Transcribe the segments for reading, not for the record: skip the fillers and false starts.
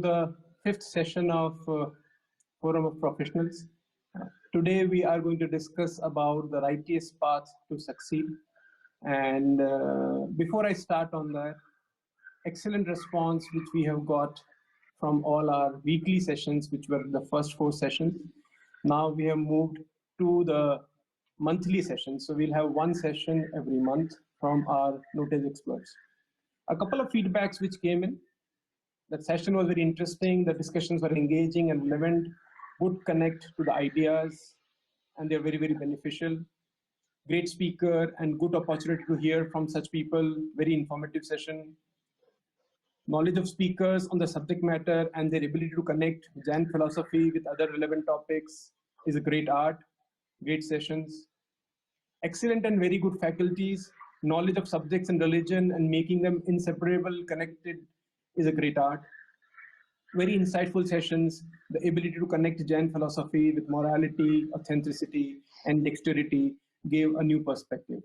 The fifth session of Forum of Professionals. Today we are going to discuss about the righteous path to succeed. And before I start on that, excellent response which we have got from all our weekly sessions, which were the first four sessions. Now we have moved to the monthly sessions. So we'll have one session every month from our notice experts. A couple of feedbacks which came in. That session was very interesting. The discussions were engaging and relevant, good connect to the ideas, and they're very, very beneficial. Great speaker and good opportunity to hear from such people. Very informative session. Knowledge of speakers on the subject matter and their ability to connect Jain philosophy with other relevant topics is a great art. Great sessions. Excellent and very good faculties. Knowledge of subjects and religion and making them inseparable, connected is a great art. Very insightful sessions, the ability to connect Jain philosophy with morality, authenticity, and dexterity gave a new perspective.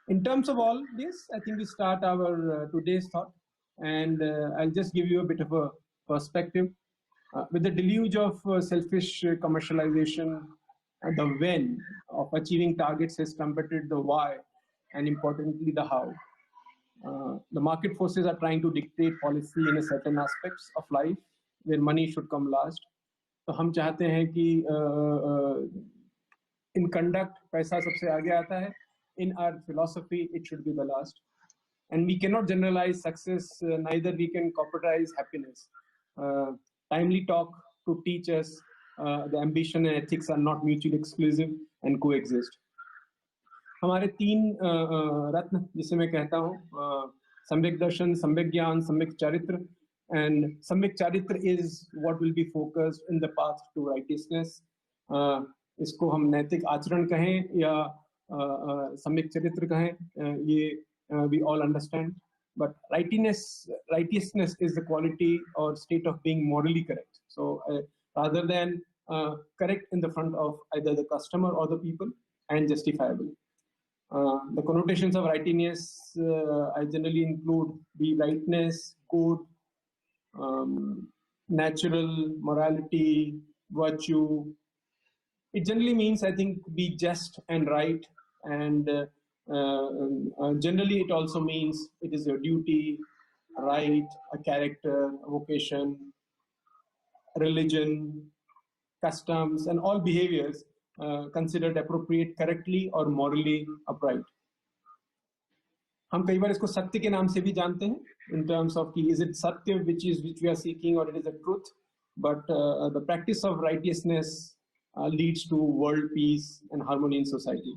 In terms of all this, I think we start our today's thought, and I'll just give you a bit of a perspective. With the deluge of selfish commercialization, the when of achieving targets has trumpeted the why, and importantly, the how. The market forces are trying to dictate policy in a certain aspects of life where money should come last. तो हम चाहते हैं कि in conduct पैसा सबसे आगे आता है. In our philosophy, it should be the last. And we cannot generalize success, neither we can corporatize happiness. Timely talk to teach us the ambition and ethics are not mutually exclusive and coexist. हमारे तीन रत्न जिसे मैं कहता हूँ सम्यक दर्शन, सम्यक ज्ञान, सम्यक चरित्र, and सम्यक चरित्र is what will be focused in the path to righteousness. इसको हम नैतिक आचरण कहें या सम्यक चरित्र कहें, ये we all understand. But righteousness is the quality or state of being morally correct. So rather than correct in the front of either the customer or the people and justifiable. The connotations of righteousness I generally include the rightness, good, natural, morality, virtue. It generally means, I think, be just and right, and generally it also means it is your duty, right, a character, a vocation, religion, customs, and all behaviors considered appropriate correctly or morally upright. हम कई बार इसको सत्य के नाम से भी जानते हैं in terms of is it satya which we are seeking or it is a truth, but the practice of righteousness leads to world peace and harmony in society.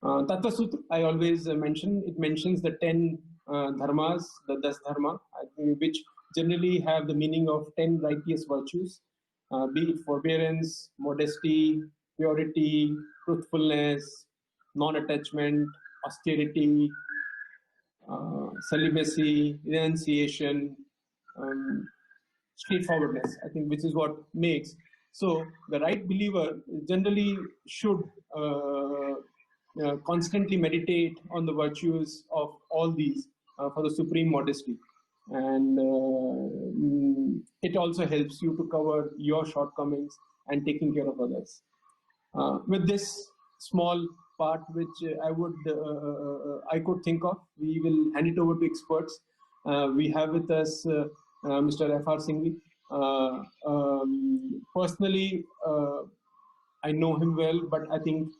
Tattva Sutra, I always mention, it mentions the 10 dharmas, the 10 dharma, which generally have the meaning of 10 righteous virtues, be it forbearance, modesty, purity, truthfulness, non-attachment, austerity, celibacy, renunciation, straightforwardness, I think, which is what makes. So the right believer generally should constantly meditate on the virtues of all these for the supreme modesty. And it also helps you to cover your shortcomings and taking care of others. With this small part, which I could think of, we will hand it over to experts. We have with us Mr. F.R. Singhvi. Personally, I know him well, but I think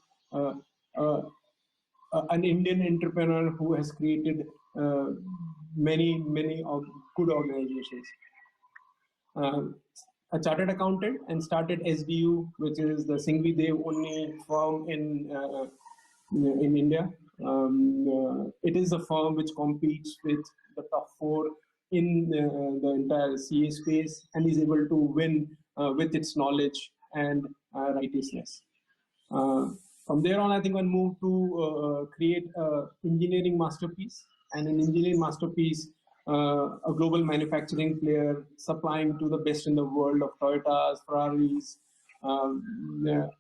an Indian entrepreneur who has created many good organizations. A chartered accountant and started SDU, which is the Singhvi Dev only firm in India. It is a firm which competes with the top four in the entire CA space and is able to win with its knowledge and righteousness. From there on, I think one moved to create an engineering masterpiece, and an engineering masterpiece, a global manufacturing player supplying to the best in the world of Toyotas, Ferraris,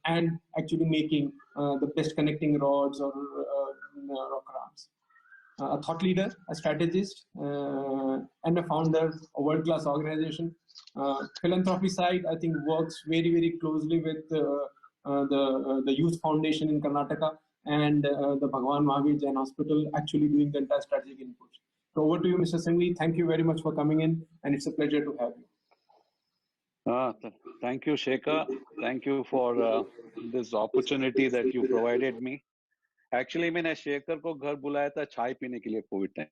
and actually making the best connecting rods or rocker arms. a thought leader, a strategist, and a founder, a world-class organization. Philanthropy side, I think, works very, very closely with the Youth Foundation in Karnataka and the Bhagwan Mahavir Jain Hospital, actually doing the entire strategic input. So over to you, Mr. Singhvi. Thank you very much for coming in, and it's a pleasure to have you. Thank you, Shekhar. Thank you for this opportunity that you provided me. Actually, मैंने शेखर को घर बुलाया था चाय पीने के लिए Covid time.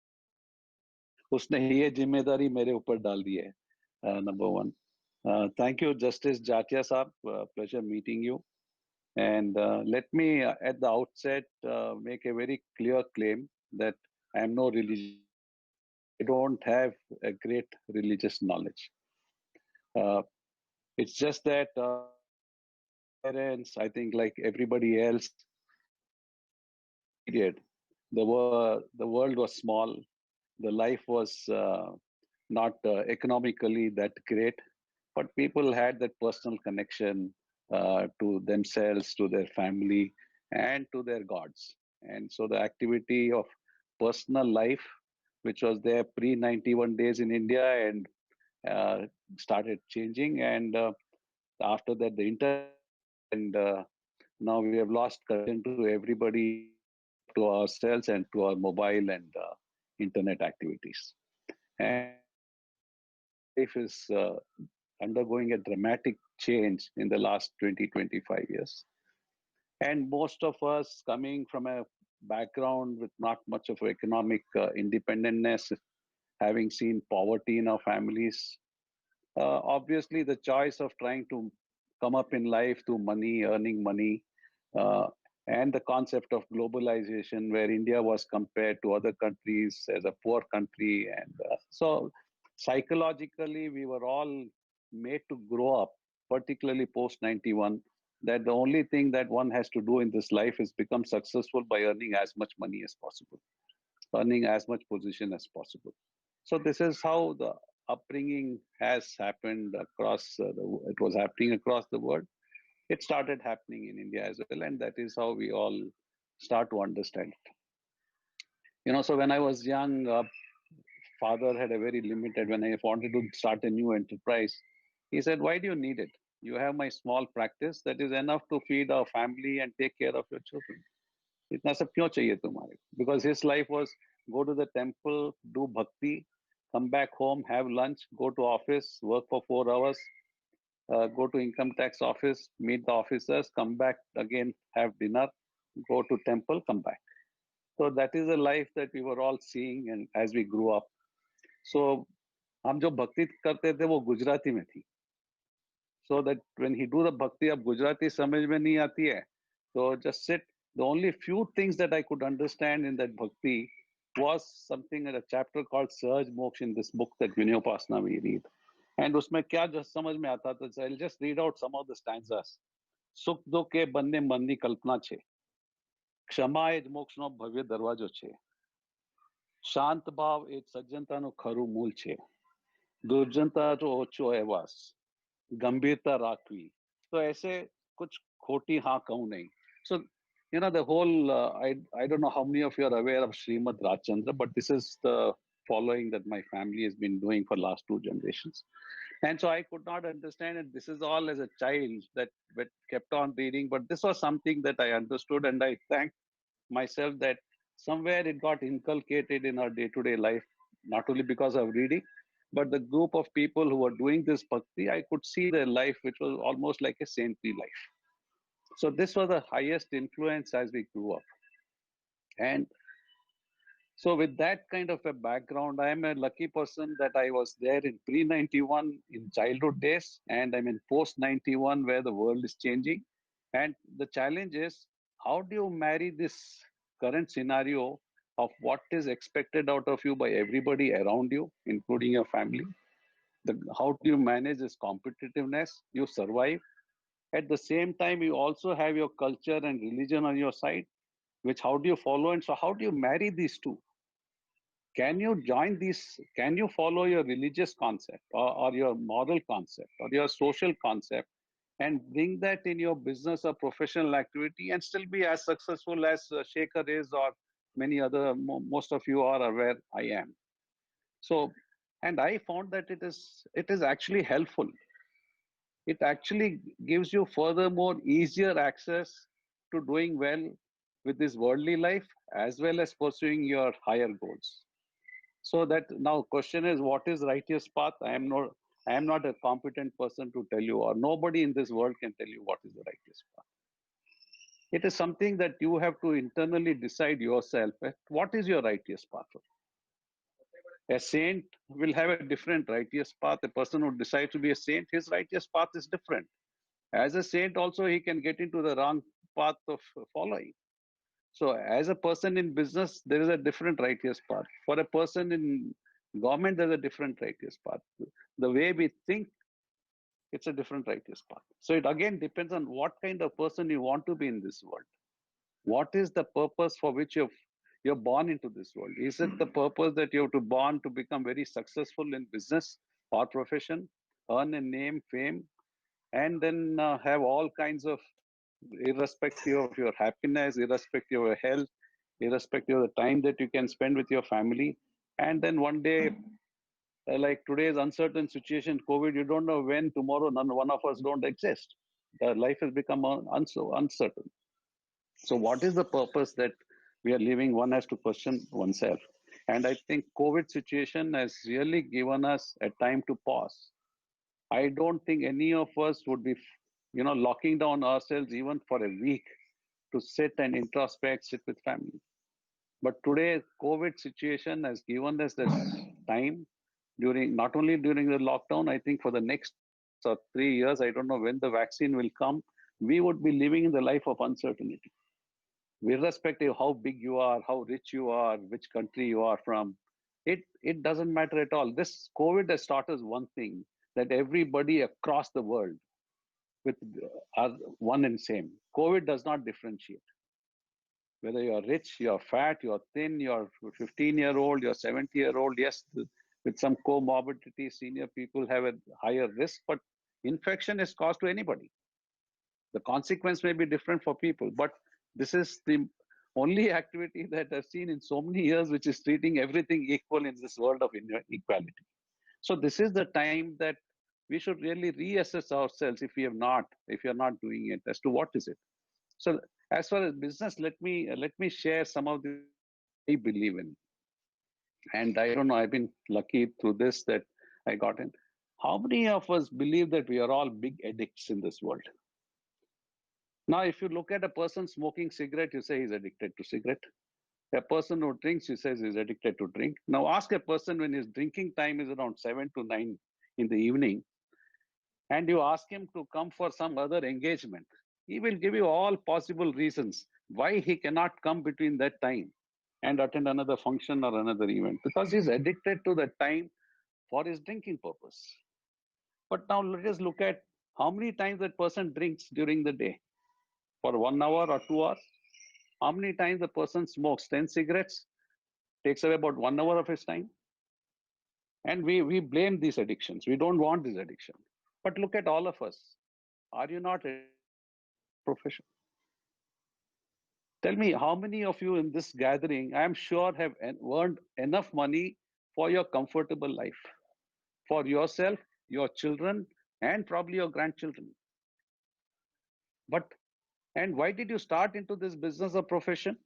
उसने ये जिम्मेदारी मेरे ऊपर डाल दी है. Number one. Thank you, Justice Jatia Saab. Pleasure meeting you. And let me, at the outset, make a very clear claim that I am no religious. I don't have a great religious knowledge. It's just that parents, I think, like everybody else, period. The world was small. The life was not economically that great, but people had that personal connection to themselves, to their family, and to their gods. And so the activity of personal life, which was there pre-91 days in India, and started changing. And after that, the internet, and now we have lost connection to everybody, to ourselves, and to our mobile and internet activities. And life is undergoing a dramatic change in the last 20, 25 years. And most of us coming from a background with not much of economic independence, having seen poverty in our families, obviously the choice of trying to come up in life through money, earning money, and the concept of globalization, where India was compared to other countries as a poor country. And so psychologically, we were all made to grow up, particularly post 91, that the only thing that one has to do in this life is become successful by earning as much money as possible, earning as much position as possible. So this is how the upbringing has happened across, it was happening across the world. It started happening in India as well, and that is how we all start to understand it. You know, so when I was young, father had a very limited, when I wanted to start a new enterprise, he said, why do you need it? You have my small practice that is enough to feed our family and take care of your children. इतना सब क्यों चाहिए तुम्हारे? Because his life was go to the temple, do bhakti, come back home, have lunch, go to office, work for 4 hours, go to income tax office, meet the officers, come back again, have dinner, go to temple, come back. So that is the life that we were all seeing, and as we grew up. So हम जो भक्ति करते थे वो गुजराती में थी. So that when he do the bhakti, अब गुजराती समझ में नहीं आती है. So just sit. The only few things that I could understand in that bhakti was something in a chapter called Sahaj Moksha in this book that Vinyopasana we read. And उसमें क्या just समझ में आता था, so I'll just read out some of the stanzas. सुख दुख के बनने मन ની કલ્પના છે. ક્ષમા એ જ મોક્ષનો ભવ્ય દરવાજો છે. શાંત ભાવ એ સજ્જનતાનું ખરું મૂળ છે. દુર્જનતા જો ઓછો અહેવાસ, ગંભીરતા રાખવી. તો ऐसे कुछ खोटी हाँ कहूँ नहीं. So you know, the whole, I don't know how many of you are aware of Srimad Rajchandra, but this is the following that my family has been doing for last 2 generations. And so I could not understand it. This is all as a child that kept on reading, but this was something that I understood, and I thank myself that somewhere it got inculcated in our day-to-day life, not only because of reading, but the group of people who were doing this bhakti, I could see their life, which was almost like a saintly life. So this was the highest influence as we grew up. And so with that kind of a background, I am a lucky person that I was there in pre-91 in childhood days, and I'm in post-91 where the world is changing. And the challenge is, how do you marry this current scenario of what is expected out of you by everybody around you, including your family? How do you manage this competitiveness? You survive. At the same time, you also have your culture and religion on your side, which how do you follow? And so how do you marry these two? Can you join these? Can you follow your religious concept or your moral concept or your social concept and bring that in your business or professional activity and still be as successful as Shekhar is or many other, most of you are aware, I am. So, and I found that it is actually helpful. It actually gives you furthermore easier access to doing well with this worldly life as well as pursuing your higher goals. So that now question is, what is righteous path? I am not a competent person to tell you, or nobody in this world can tell you what is the righteous path. It is something that you have to internally decide yourself. What is your righteous path? A saint will have a different righteous path. A person who decides to be a saint, his righteous path is different. As a saint, also, he can get into the wrong path of following. So, as a person in business, there is a different righteous path. For a person in government, there's a different righteous path. The way we think, it's a different righteous path. So, it again depends on what kind of person you want to be in this world. What is the purpose for which you're born into this world? Is it the purpose that you have to born to become very successful in business or profession, earn a name, fame, and then have all kinds of, irrespective of your happiness, irrespective of your health, irrespective of the time that you can spend with your family, and then one day, like today's uncertain situation, COVID, you don't know when tomorrow none one of us don't exist. The life has become uncertain. So what is the purpose that we are living? One has to question oneself. And I think COVID situation has really given us a time to pause. I don't think any of us would be, locking down ourselves even for a week to sit and introspect, sit with family. But today, COVID situation has given us this time during, not only during the lockdown, I think for the next or 3 years, I don't know when the vaccine will come, we would be living in the life of uncertainty. Irrespective of how big you are, how rich you are, which country you are from, it doesn't matter at all. This COVID has taught us one thing, that everybody across the world with are one and same. COVID does not differentiate. Whether you're rich, you're fat, you're thin, you're 15-year-old, you're 70-year-old, yes, with some comorbidity, senior people have a higher risk, but infection is caused to anybody. The consequence may be different for people, but this is the only activity that I've seen in so many years which is treating everything equal in this world of inequality. So this is the time that we should really reassess ourselves if you're not doing it, as to what is it. So as far as business, let me share some of the I believe in. And I don't know, I've been lucky through this that I got in. How many of us believe that we are all big addicts in this world? Now, if you look at a person smoking cigarette, you say he's addicted to cigarette. A person who drinks, he says he's addicted to drink. Now, ask a person when his drinking time is around 7 to 9 in the evening, and you ask him to come for some other engagement. He will give you all possible reasons why he cannot come between that time and attend another function or another event, because he's addicted to that time for his drinking purpose. But now let us look at how many times that person drinks during the day. For 1 hour or 2 hours? How many times the person smokes? 10 cigarettes takes away about 1 hour of his time. And we blame these addictions. We don't want this addiction. But look at all of us. Are you not a profession? Tell me, how many of you in this gathering, I'm sure, have earned enough money for your comfortable life, for yourself, your children, and probably your grandchildren? But, and why did you start into this business or profession?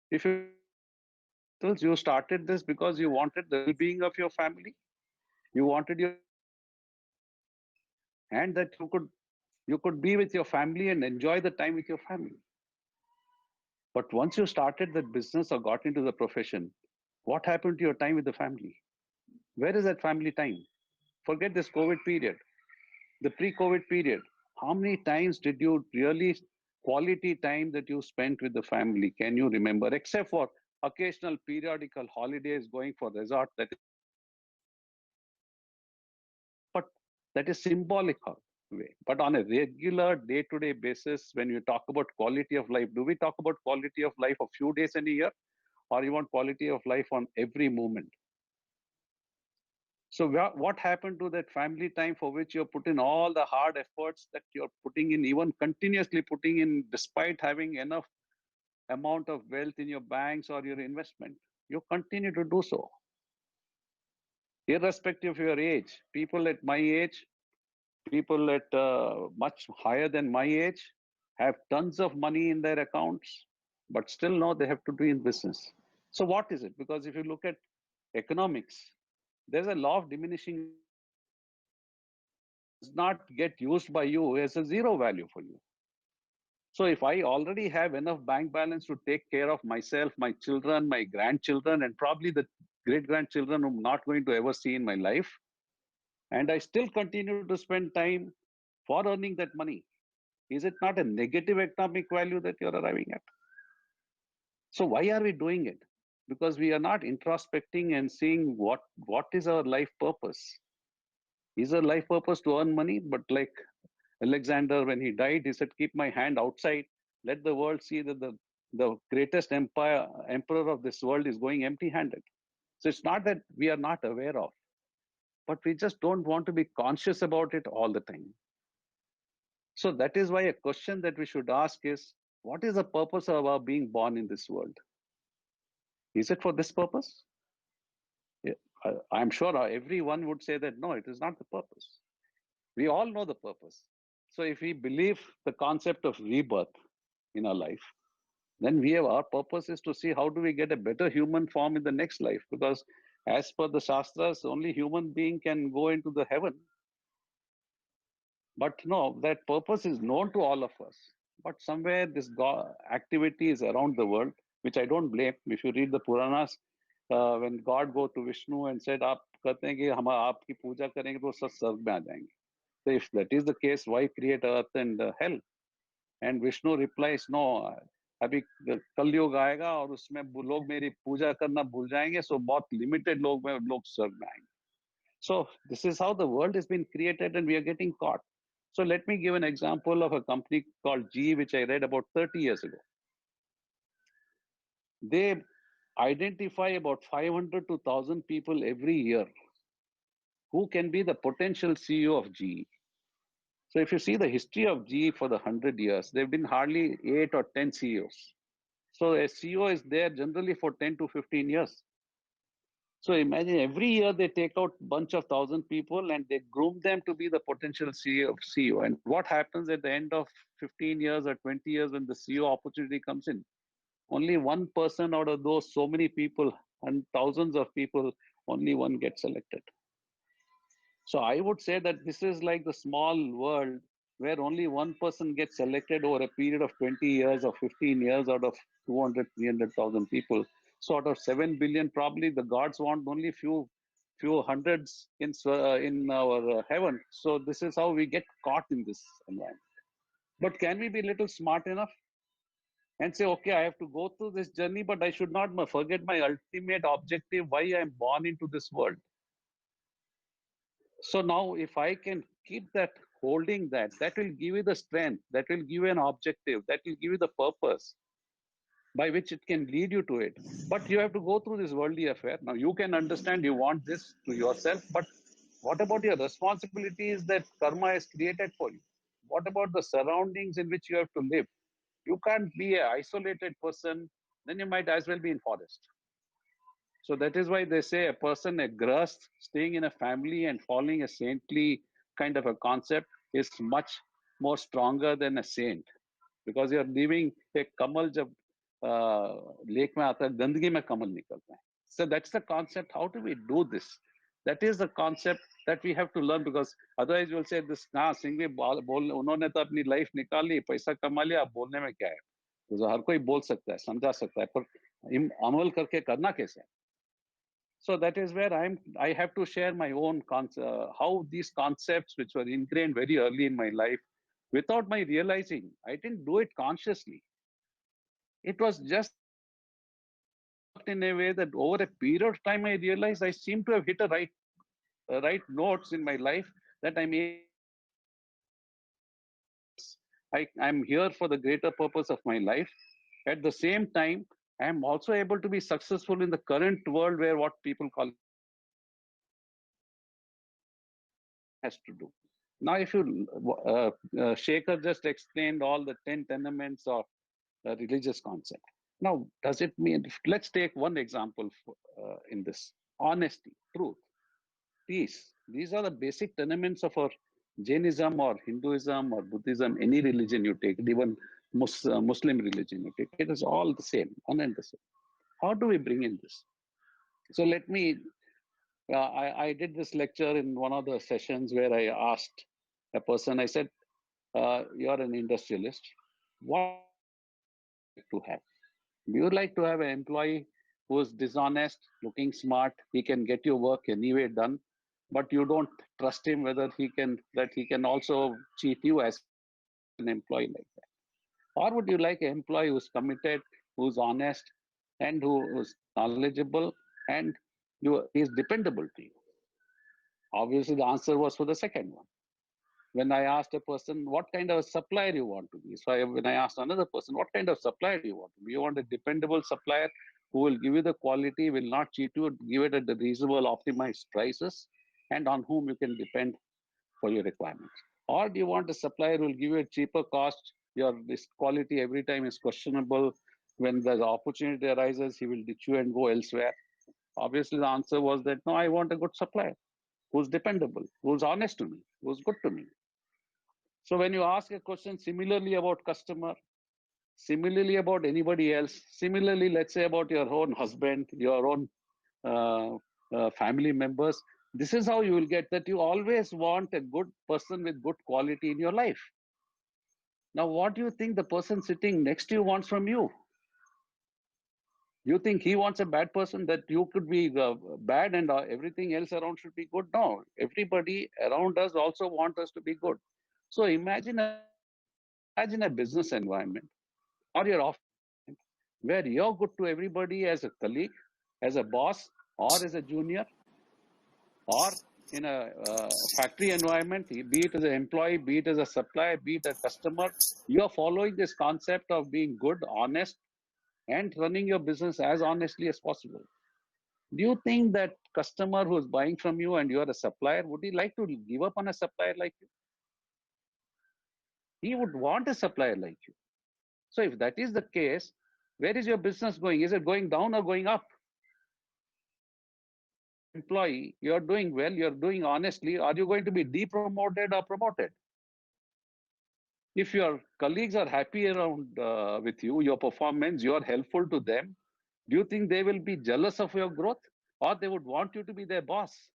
If you started this because you wanted the well-being of your family, you wanted your, and that you could be with your family and enjoy the time with your family. But once you started that business or got into the profession, what happened to your time with the family? Where is that family time? Forget this COVID period, the pre-COVID period. How many times did you really quality time that you spent with the family? Can you remember? Except for occasional periodical holidays, going for resort, but that is symbolic way. But on a regular day-to-day basis, when you talk about quality of life, do we talk about quality of life a few days in a year, or you want quality of life on every moment? So what happened to that family time for which you put in all the hard efforts that you're putting in, even continuously putting in, despite having enough amount of wealth in your banks or your investment. You continue to do so, irrespective of your age. People at my age, people at much higher than my age, have tons of money in their accounts, but still know they have to do in business. So what is it? Because if you look at economics, there's a law of diminishing does not get used by you as a zero value for you. So if I already have enough bank balance to take care of myself, my children, my grandchildren, and probably the great grandchildren whom I'm not going to ever see in my life, and I still continue to spend time for earning that money, is it not a negative economic value that you're arriving at? So why are we doing it? Because we are not introspecting and seeing what is our life purpose. Is our life purpose to earn money? But like Alexander, when he died, he said, keep my hand outside, let the world see that the greatest emperor of this world is going empty-handed. So it's not that we are not aware of, but we just don't want to be conscious about it all the time. So that is why a question that we should ask is, what is the purpose of our being born in this world? Is it for this purpose? I'm sure everyone would say that no, it is not the purpose. We all know the purpose. So if we believe the concept of rebirth in our life, then we have our purpose is to see how do we get a better human form in the next life. Because as per the Shastras, only human being can go into the heaven. But no, that purpose is known to all of us. But somewhere this activity is around the world, which I don't blame. If you read the Puranas, when God go to Vishnu and said, आप कहते हैं कि हम आपकी पूजा करेंगे तो सब स्वर्ग में आ जाएंगे. So if that is the case, why create earth and hell? And Vishnu replies, no, अभी कलयुग आएगा और उसमें लोग मेरी पूजा करना भूल जाएंगे, so बहुत limited लोग स्वर्ग में आएंगे. So this is how the world has been created and we are getting caught. So let me give an example of a company called GE, which I read about 30 years ago. They identify about 500 to 1,000 people every year who can be the potential CEO of GE. So if you see the history of GE for the 100 years, there have been hardly 8 or 10 CEOs. So a CEO is there generally for 10 to 15 years. So imagine every year they take out a bunch of 1,000 people and they groom them to be the potential CEO. And what happens at the end of 15 years or 20 years when the CEO opportunity comes in? Only one person out of those so many people and thousands of people, only one gets selected. So I would say that this is like the small world where only one person gets selected over a period of 20 years or 15 years out of 200, 300,000 people. So out of 7 billion, probably the gods want only few hundreds in our heaven. So this is how we get caught in this environment. But can we be a little smart enough and say, okay, I have to go through this journey, but I should not forget my ultimate objective, why I am born into this world. So now if I can keep that, holding that, that will give you the strength, that will give you an objective, that will give you the purpose by which it can lead you to it. But you have to go through this worldly affair. Now you can understand you want this to yourself, but what about your responsibilities that karma has created for you? What about the surroundings in which you have to live? You can't be an isolated person, then you might as well be in forest. So that is why they say a person, a grahast, staying in a family and following a saintly kind of a concept is much more stronger than a saint. Because you're leaving a kamal jab lake mein aata hai, gandagi mein kamal nikalta hai. So that's the concept. How do we do this? That is the concept that we have to learn, because otherwise you'll say this, हाँ सिंघवी उन्होंने तो अपनी life निकाली, पैसा कमा लिया, अब बोलने में क्या है? तो हर कोई बोल सकता है, समझा सकता है, पर अमल करके करना कैसे? So that is where I have to share my own how these concepts, which were ingrained very early in my life, without my realizing, I didn't do it consciously. It was just in a way that over a period of time, I realized I seem to have hit a right notes in my life that I'm here for the greater purpose of my life. At the same time, I am also able to be successful in the current world where what people call has to do. Now, if you, Shekhar just explained all the 10 tenements of the religious concept. Now, does it mean, let's take one example in this: honesty, truth, peace. These are the basic tenements of our Jainism or Hinduism or Buddhism, any religion you take, even Muslim religion you take, it is all the same, one and the same. How do we bring in this? So let me, I did this lecture in one of the sessions where I asked a person, I said, you're an industrialist. What do you like to have? Do you like to have an employee who is dishonest, looking smart, he can get your work anyway done, but you don't trust him whether he can also cheat you as an employee like that? Or would you like an employee who's committed, who's honest, and who's knowledgeable, and is dependable to you? Obviously, the answer was for the second one. When I asked a person, what kind of a supplier you want to be? When I asked another person, what kind of supplier do you want to be? You want a dependable supplier who will give you the quality, will not cheat you, give it at the reasonable, optimized prices, and on whom you can depend for your requirements. Or do you want a supplier who will give you a cheaper cost? This quality every time is questionable. When the opportunity arises, he will ditch you and go elsewhere. Obviously, the answer was that no, I want a good supplier who's dependable, who's honest to me, who's good to me. So when you ask a question similarly about customer, similarly about anybody else, similarly, let's say about your own husband, your own uh, family members, this is how you will get that you always want a good person with good quality in your life. Now, what do you think the person sitting next to you wants from you? You think he wants a bad person, that you could be bad and everything else around should be good? No, everybody around us also want us to be good. So imagine a business environment or your office where you're good to everybody as a colleague, as a boss, or as a junior, or in a factory environment, be it as an employee, be it as a supplier, be it a customer, you're following this concept of being good, honest, and running your business as honestly as possible. Do you think that customer who's buying from you and you're a supplier, would he like to give up on a supplier like you? He would want a supplier like you. So if that is the case, where is your business going? Is it going down or going up? Employee, you're doing well, you're doing honestly, are you going to be depromoted or promoted? If your colleagues are happy around with you, your performance, you're helpful to them, do you think they will be jealous of your growth, or they would want you to be their boss?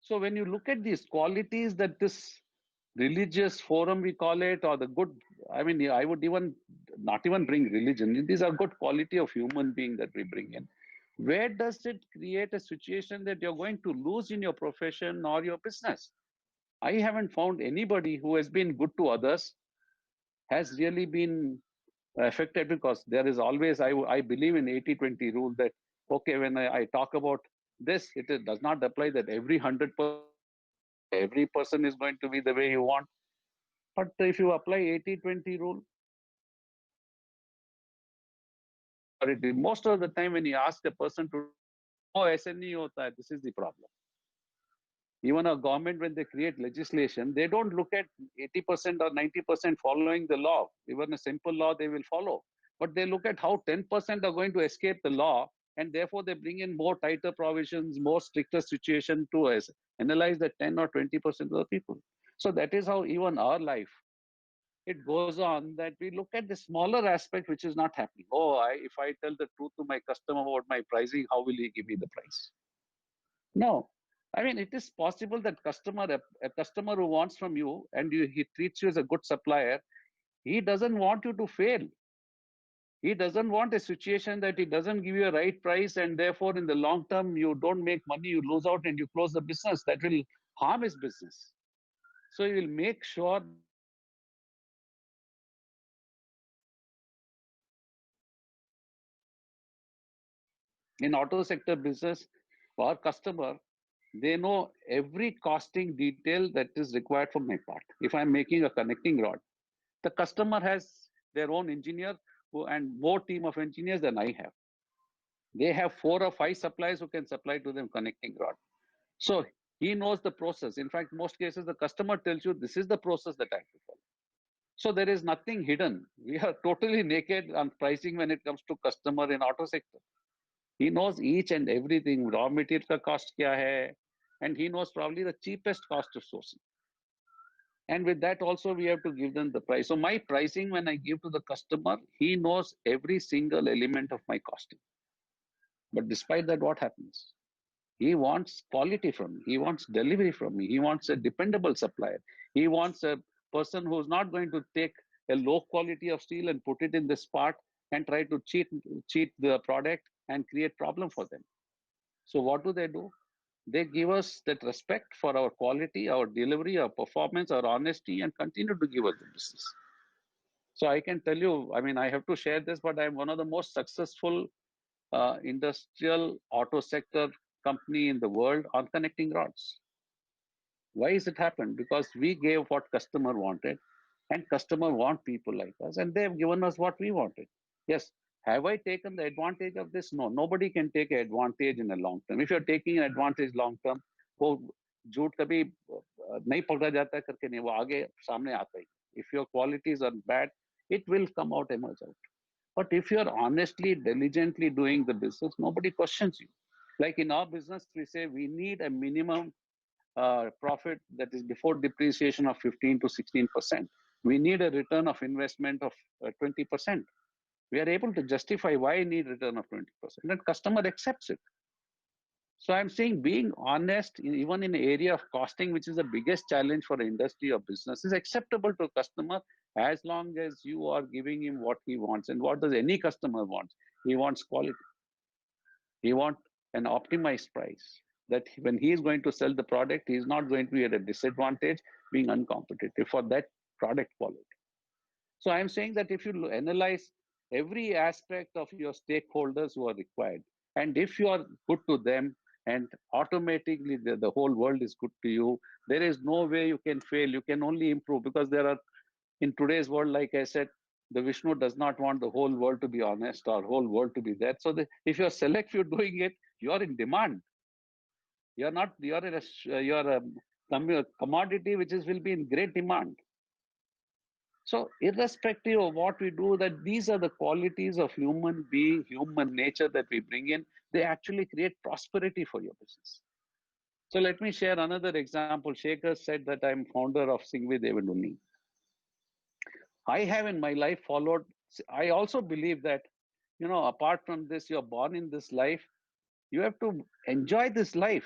So when you look at these qualities that this religious forum, we call it, or the good, I mean, I would even not even bring religion. These are good quality of human being that we bring in. Where does it create a situation that you're going to lose in your profession or your business? I haven't found anybody who has been good to others has really been affected, because there is always, I believe in 80-20 rule that, okay, when I talk about this, does not apply that every 100%, every person is going to be the way you want. But if you apply 80-20 rule, most of the time when you ask a person to, oh, ऐसे नहीं होता है, this is the problem. Even a government, when they create legislation, they don't look at 80% or 90% following the law. Even a simple law they will follow. But they look at how 10% are going to escape the law, and therefore they bring in more tighter provisions, more stricter situation to analyze the 10 or 20% of the people. So that is how even our life, it goes on, that we look at the smaller aspect which is not happening. Oh, if I tell the truth to my customer about my pricing, how will he give me the price? No. I mean, it is possible that a customer who wants from you and he treats you as a good supplier, he doesn't want you to fail. He doesn't want a situation that he doesn't give you a right price, and therefore in the long term you don't make money, you lose out and you close the business. That will harm his business. So he will make sure in auto sector business, our customer, they know every costing detail that is required for my part. If I'm making a connecting rod, the customer has their own engineer and more team of engineers than I have. They have 4 or 5 suppliers who can supply to them connecting rod. So he knows the process. In fact, most cases, the customer tells you, this is the process that I have to follow. So there is nothing hidden. We are totally naked on pricing when it comes to customer in auto sector. He knows each and everything, raw material ka cost kya hai, and he knows probably the cheapest cost of sourcing. And with that also we have to give them the price. So my pricing when I give to the customer, he knows every single element of my costing. But despite that, what happens? He wants quality from me. He wants delivery from me. He wants a dependable supplier. He wants a person who's not going to take a low quality of steel and put it in this part and try to cheat the product and create problem for them. So what do? They give us that respect for our quality, our delivery, our performance, our honesty, and continue to give us the business. So I can tell you, I mean, I have to share this, but I'm one of the most successful industrial auto sector company in the world on connecting rods. Why is it happened? Because we gave what customer wanted, and customer want people like us, and they have given us what we wanted. Yes, have I taken the advantage of this? No, nobody can take an advantage in a long term. If you're taking an advantage long term, वो झूठ कभी नहीं पकड़ा जाता करके नहीं, वो आगे सामने आता ही. If your qualities are bad, it will come out, emerge out. But if you're honestly, diligently doing the business, nobody questions you. Like in our business, we say we need a minimum profit that is before depreciation of 15 to 16%. We need a return of investment of 20%. We are able to justify why I need return of 20%, and customer accepts it. So I'm saying being honest, even in the area of costing, which is the biggest challenge for the industry or business, is acceptable to a customer as long as you are giving him what he wants. And what does any customer want? He wants quality. He wants an optimized price. That when he is going to sell the product, he is not going to be at a disadvantage being uncompetitive for that product quality. So I'm saying that if you analyze every aspect of your stakeholders who are required, and if you are good to them, and automatically the whole world is good to you, there is no way you can fail. You can only improve, because there are, in today's world, like I said, the Vishnu does not want the whole world to be honest or whole world to be that. So if you're selective doing it, you're in demand. You're not, you're a commodity which will be in great demand. So irrespective of what we do, that these are the qualities of human being, human nature that we bring in, they actually create prosperity for your business. So let me share another example. Shekhar said that I'm founder of Singvi Devaduni. I have in my life followed, I also believe that, apart from this, you're born in this life, you have to enjoy this life.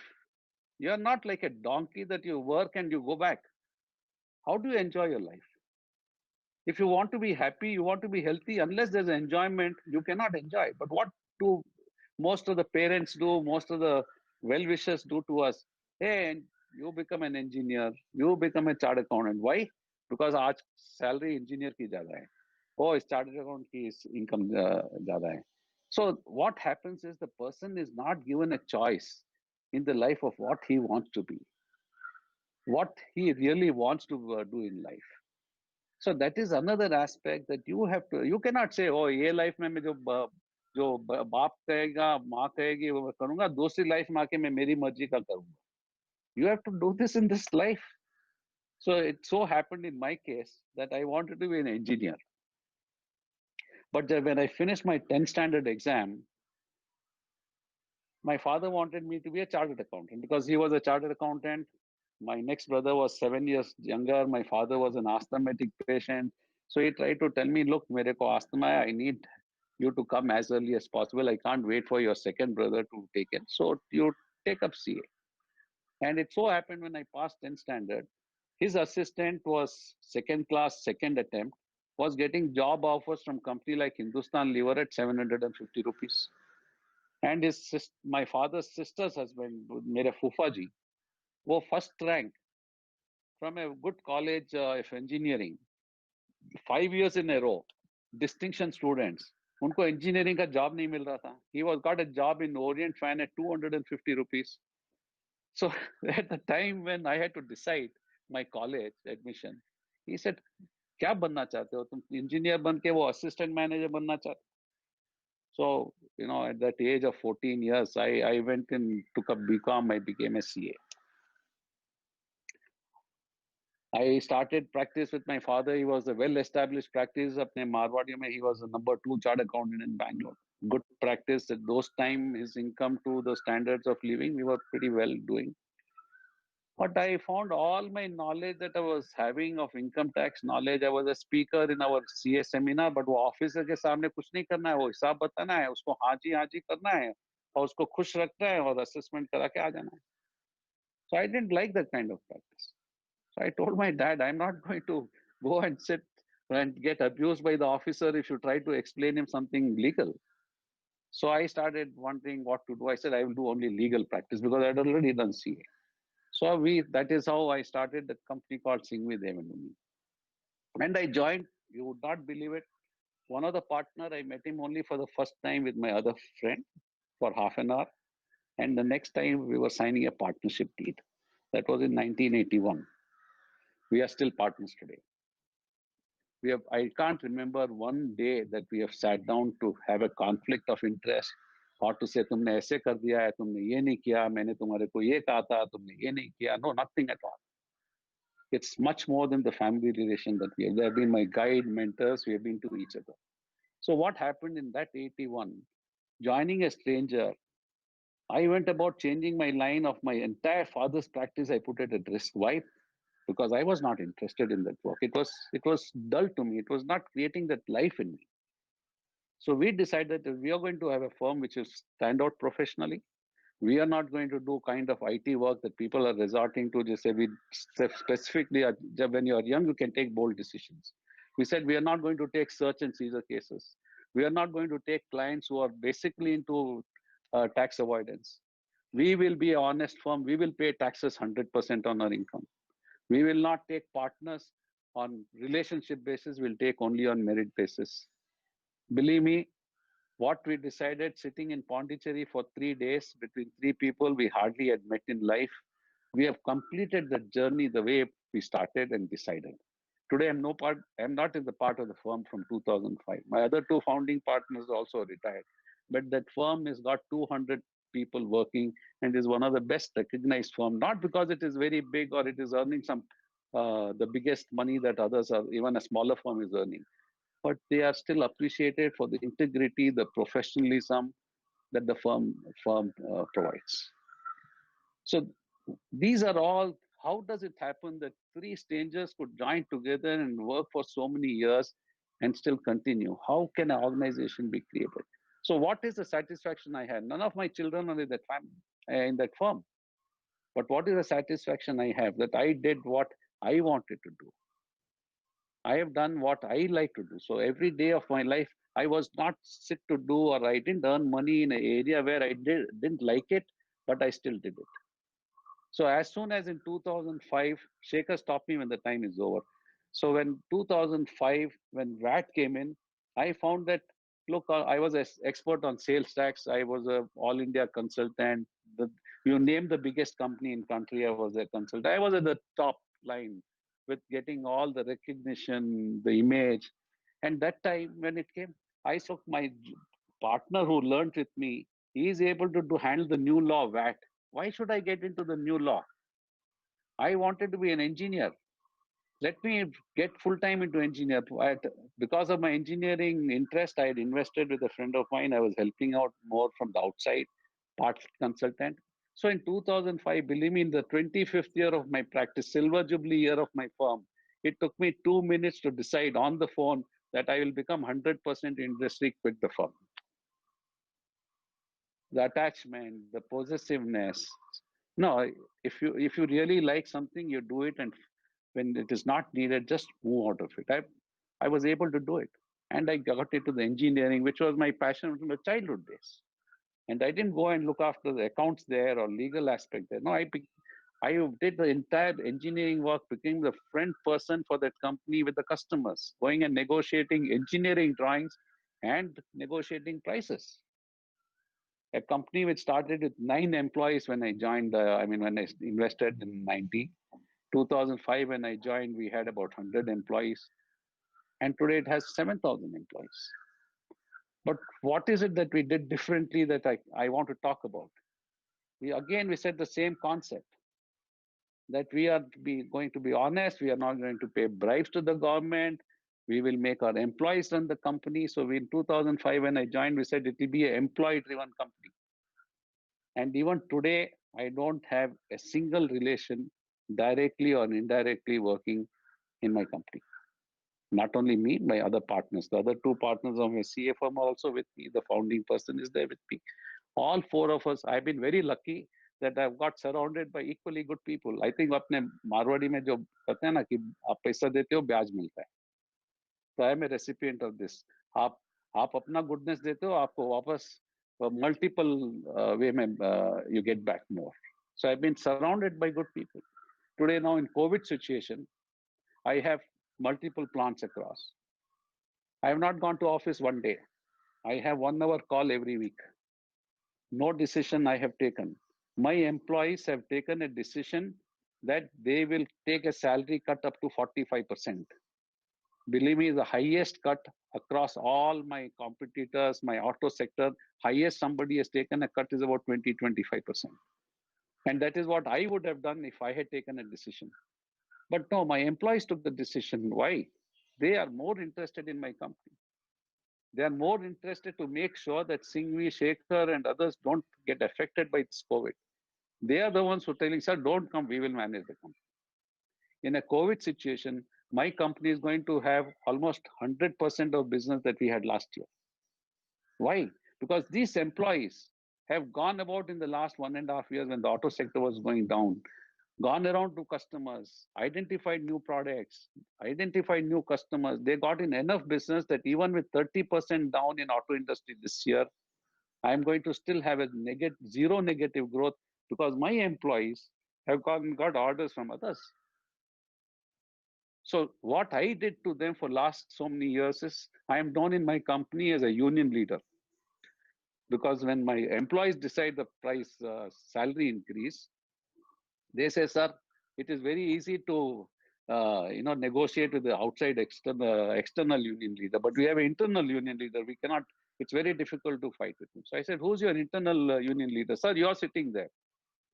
You're not like a donkey that you work and you go back. How do you enjoy your life? If you want to be happy, you want to be healthy, unless there's enjoyment, you cannot enjoy. But what do most of the parents do, most of the well-wishers do to us? Hey, you become an engineer, you become a chartered accountant. Why? Because आज salary engineer की ज़्यादा है. Oh, chartered accountant की income ज़्यादा है. So what happens is the person is not given a choice in the life of what he wants to be, what he really wants to do in life. So that is another aspect that you cannot say, oh, ये life में मैं जो बाप कहेगा, माँ कहेगी वो मैं करूँगा, दूसरी life में आके मैं मेरी मर्जी का करूँगा. You have to do this in this life. So it so happened in my case that I wanted to be an engineer. But when I finished my 10th standard exam, my father wanted me to be a chartered accountant because he was a chartered accountant. My next brother was 7 years younger. My father was an asthmatic patient. So he tried to tell me, look, mere ko asthma hai, I need you to come as early as possible. I can't wait for your second brother to take it. So you take up CA. And it so happened when I passed 10th standard, his assistant was second class, second attempt, was getting job offers from company like Hindustan Lever at 750 rupees. And my father's sister's husband, mere Fufa ji, was first rank from a good college of engineering, 5 years in a row, distinction students. उनको engineering का job नहीं मिल रहा था. He got a job in Orient Fan at 250 rupees. So at the time when I had to decide my college admission, he said, क्या बनना चाहते हो तुम? Engineer बन के वो assistant manager बनना चाहते? So, at that age of 14 years, I went and took up BCom. I became a CA. I started practice with my father. He was a well-established practice. अपने मारवाड़ी में he was a number 2 chartered accountant in Bangalore. Good practice. At those time, his income to the standards of living, we were pretty well doing. But I found all my knowledge that I was having of income tax knowledge. I was a speaker in our CA seminar, but वो officer के सामने कुछ नहीं करना है, वो हिसाब बताना है, उसको हाँ जी करना है और उसको खुश रखना है और असेसमेंट करा के आ जाना है. So I didn't like that kind of practice. So I told my dad, I'm not going to go and sit and get abused by the officer if you try to explain him something legal. So I started wondering what to do. I said I will do only legal practice because I'd already done CA. So that is how I started the company called Singvi Devanuni. And I joined, you would not believe it. One of the partner, I met him only for the first time with my other friend for half an hour. And the next time we were signing a partnership deed. That was in 1981. We are still partners today. I can't remember one day that we have sat down to have a conflict of interest or to say तुमने ऐसे कर दिया है, तुमने ये नहीं किया, मैंने तुम्हारे को ये कहा था, तुमने ये नहीं किया. No, nothing at all. It's much more than the family relation that we have. They have been my guide, mentors, we have been to each other. So what happened in that 81, joining a stranger, I went about changing my line of my entire father's practice. I put it at risk. Why? Because I was not interested in that work. It was dull to me. It was not creating that life in me. So we decided that we are going to have a firm which will stand out professionally. We are not going to do kind of IT work that people are resorting to. Just say we specifically, when you are young, you can take bold decisions. We said we are not going to take search and seizure cases. We are not going to take clients who are basically into tax avoidance. We will be an honest firm. We will pay taxes 100% on our income. We will not take partners on relationship basis. We'll take only on merit basis. Believe me, what we decided sitting in Pondicherry for 3 days between three people we hardly had met in life, we have completed the journey the way we started and decided. Today, I'm not in the part of the firm from 2005. My other two founding partners also retired. But that firm has got 200 people working and is one of the best recognized firm, not because it is very big or it is earning the biggest money that others are, even a smaller firm is earning, but they are still appreciated for the integrity, the professionalism that the firm provides. So these are all, how does it happen that three strangers could join together and work for so many years and still continue? How can an organization be created? So what is the satisfaction I had? None of my children are in that family, in that firm. But what is the satisfaction I have? That I did what I wanted to do. I have done what I like to do. So every day of my life, I was not sick to do, or I didn't earn money in an area where I didn't like it, but I still did it. So as soon as in 2005, Shaker stopped me when the time is over. So when 2005, when VAT came in, I found that, look, I was an expert on sales tax. I was a all India consultant. You name the biggest company in country, I was a consultant. I was at the top line with getting all the recognition, the image. And that time when it came, I saw my partner who learned with me, he is able to handle the new law VAT. Why should I get into the new law? I wanted to be an engineer. Let me get full time into engineer. Because of my engineering interest, I had invested with a friend of mine. I was helping out more from the outside, part consultant. So in 2005, believe me, in the 25th year of my practice, silver jubilee year of my firm, it took me 2 minutes to decide on the phone that I will become 100% industry, quit the firm. The attachment, the possessiveness. No, if you really like something, you do it, and when it is not needed, just move out of it. I was able to do it, and I got into the engineering, which was my passion from the childhood days. And I didn't go and look after the accounts there or legal aspect there. No, I did the entire engineering work, became the front person for that company with the customers, going and negotiating engineering drawings and negotiating prices. A company which started with 9 employees when I joined, when I invested in 2005 when I joined, we had about 100 employees. And today it has 7,000 employees. But what is it that we did differently that I want to talk about? We said the same concept. that we are going to be honest. We are not going to pay bribes to the government. We will make our employees run the company. So in 2005, when I joined, we said it will be an employee-driven company. And even today, I don't have a single relation directly or indirectly working in my company. Not only me, my other partners. The other two partners of my CA firm are also with me. The founding person is there with me. All four of us, I've been very lucky that I've got surrounded by equally good people. I think अपने मारवाड़ी में जो कहते हैं ना कि आप पैसा देते हो ब्याज मिलता है. So I am a recipient of this. आप अपना goodness देते हो, आपको वापस multiple way में you get back more. So I've been surrounded by good people. Today now in COVID situation, I have multiple plants across. I have not gone to office one day. I have 1 hour call every week. No decision I have taken. My employees have taken a decision that they will take a salary cut up to 45%. Believe me, the highest cut across all my competitors, my auto sector, highest somebody has taken a cut is about 20-25%. And that is what I would have done if I had taken a decision. But no, my employees took the decision. Why? They are more interested in my company. They are more interested to make sure that Singhvi, Shekhar, and others don't get affected by this COVID. They are the ones who are telling, sir, don't come, we will manage the company. In a COVID situation, my company is going to have almost 100% of business that we had last year. Why? Because these employees have gone about in the last 1.5 years when the auto sector was going down, gone around to customers, identified new products, identified new customers. They got in enough business that even with 30% down in auto industry this year, I'm going to still have a zero negative growth because my employees have got orders from others. So what I did to them for last so many years is I am known in my company as a union leader. Because when my employees decide the price salary increase, they say, sir, it is very easy to negotiate with the outside external union leader, but we have an internal union leader. We cannot. It's very difficult to fight with him. So I said, who's your internal union leader? Sir, you're sitting there.